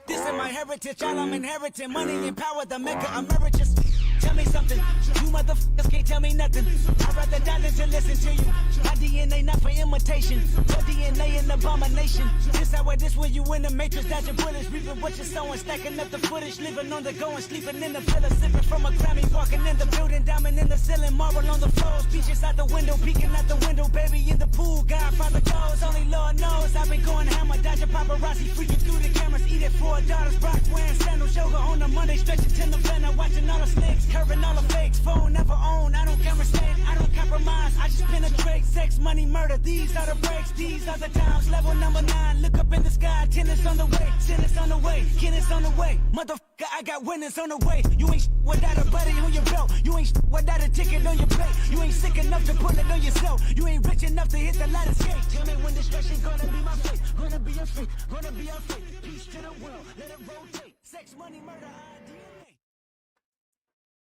This is my heritage, all I'm inheriting. Money and power, the mecca emeritus. Tell me something, you motherfuckers can't tell me nothing. I'd rather die than to listen to you. My DNA not for imitation, your DNA an abomination. This how it is when you in the matrix, dodging bullets, reaping what you're sowing, stacking up the footage, living on the go and sleeping in the villa, sipping from a Grammy, walking in the building, diamond in the ceiling, marble on the floors, beaches out the window, peeking out the window, baby in the pool, Godfather goes, only Lord knows. I've been going hammer, dodging paparazzi, freaking through the cameras, eating $4, Brock wearing sandals, yoga on a Monday, stretching till November, watching all the snakes. curving all the fakes. Phone never own, I don't camera stand, I don't compromise. I just penetrate, sex, money, murder. These are the breaks, these are the times. Level number 9, look up in the sky. Tennis on the way, tennis on the way, tennis on the way. Motherfucker, I got winners on the way. You ain't without a buddy on your belt. You ain't without a ticket on your plate. You ain't sick enough to put it on yourself. You ain't rich enough to hit the ladder skate. Tell me when destruction gonna be my fate. Gonna be a freak, gonna be a freak. Peace to the world, let it rotate. Sex, money, murder, DNA.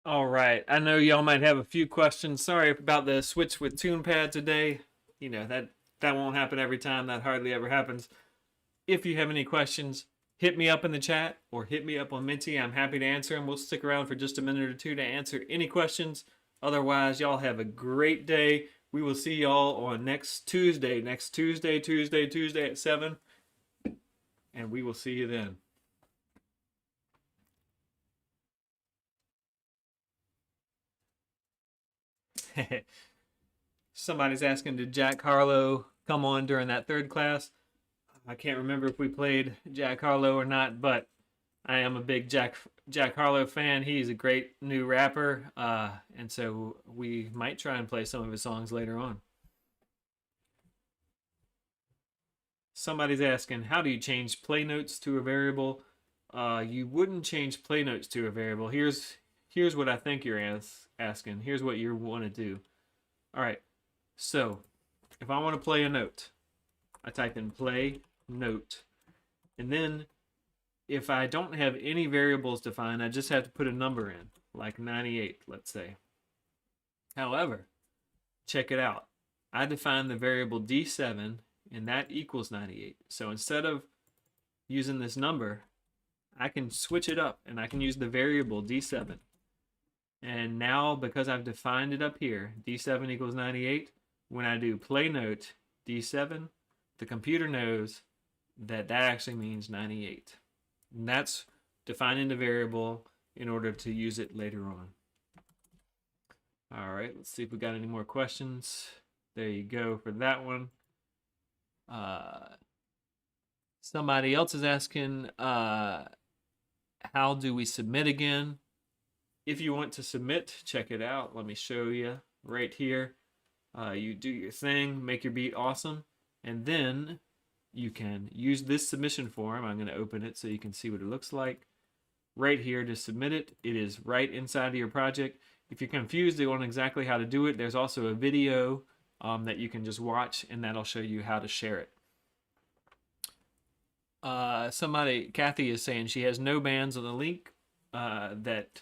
All right, I know y'all might have a few questions. Sorry about the switch with TunePad today. You know, that won't happen every time. That hardly ever happens. If you have any questions, hit me up in the chat or hit me up on Minty. I'm happy to answer them. We'll stick around for just a minute or two to answer any questions. Otherwise, y'all have a great day. We will see y'all on next Tuesday. Next Tuesday at 7. And we will see you then. Somebody's asking, did Jack Harlow come on during that third class? I can't remember if we played Jack Harlow or not, but I am a big Jack Harlow fan. He's a great new rapper, and so we might try and play some of his songs later on. Somebody's asking, how do you change play notes to a variable? You wouldn't change play notes to a variable. Here's what I think you're asking. Here's what you want to do. All right, so if I want to play a note, I type in play note, and then if I don't have any variables defined, I just have to put a number in, like 98, let's say. However, check it out. I define the variable D7, and that equals 98. So instead of using this number, I can switch it up, and I can use the variable D7. And now, because I've defined it up here, D7 equals 98, when I do play note D7, the computer knows that that actually means 98. And that's defining the variable in order to use it later on. All right, let's see if we got any more questions. There you go for that one. Somebody else is asking, how do we submit again? If you want to submit, check it out. Let me show you right here. You do your thing, make your beat awesome, and then you can use this submission form. I'm going to open it so you can see what it looks like. Right here to submit it. It is right inside of your project. If you're confused on exactly how to do it, there's also a video that you can just watch, and that'll show you how to share it. Kathy is saying she has no bands on the link that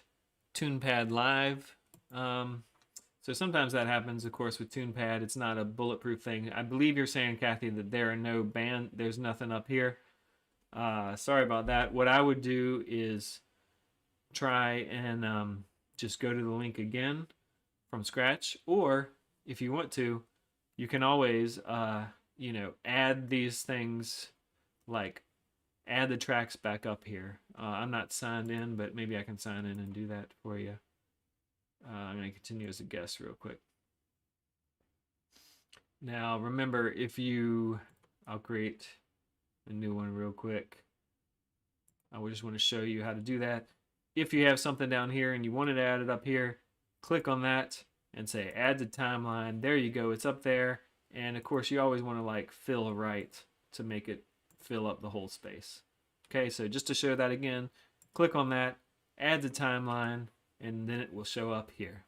TunePad Live. So sometimes that happens, of course, with TunePad. It's not a bulletproof thing. I believe you're saying, Kathy, that there are no band. There's nothing up here. Sorry about that. What I would do is try and just go to the link again from scratch. Or if you want to, you can always, add these things, like add the tracks back up here. I'm not signed in, but maybe I can sign in and do that for you. I'm going to continue as a guest real quick. Now, remember, I'll create a new one real quick. I just want to show you how to do that. If you have something down here and you wanted to add it up here, click on that and say add to timeline. There you go. It's up there. And of course, you always want to fill right to make it fill up the whole space. Okay, so just to show that again, click on that, add to timeline, and then it will show up here.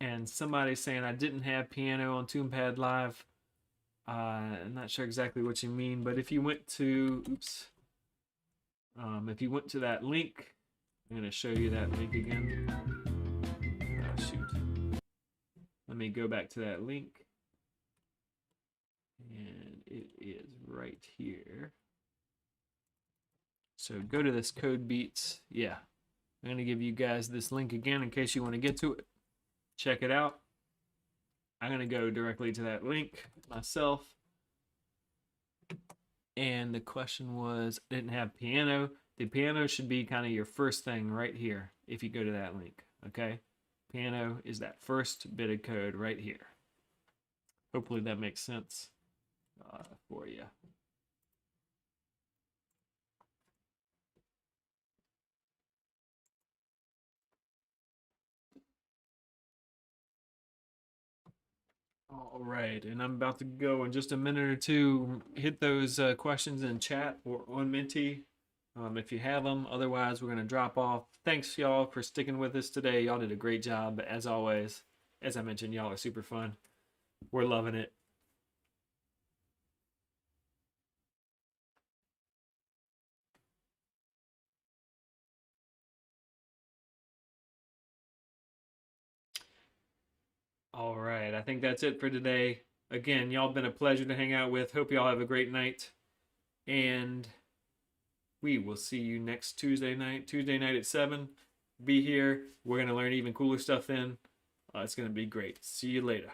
And somebody's saying I didn't have piano on TunePad Live. I'm not sure exactly what you mean, but if you went to, if you went to that link, I'm going to show you that link again. Oh, shoot. Let me go back to that link. And it is right here. So go to this CodeBeats. Yeah. I'm going to give you guys this link again in case you want to get to it. Check it out. I'm going to go directly to that link myself. And the question was, I didn't have piano. The piano should be kind of your first thing right here if you go to that link. Okay? Piano is that first bit of code right here. Hopefully that makes sense for you. All right, and I'm about to go in just a minute or two. Hit those questions in chat or on Menti if you have them. Otherwise, we're going to drop off. Thanks, y'all, for sticking with us today. Y'all did a great job, as always. As I mentioned, y'all are super fun. We're loving it. All right, I think that's it for today. Again, y'all been a pleasure to hang out with. Hope y'all have a great night. And we will see you next Tuesday night at 7. Be here. We're going to learn even cooler stuff then. It's going to be great. See you later.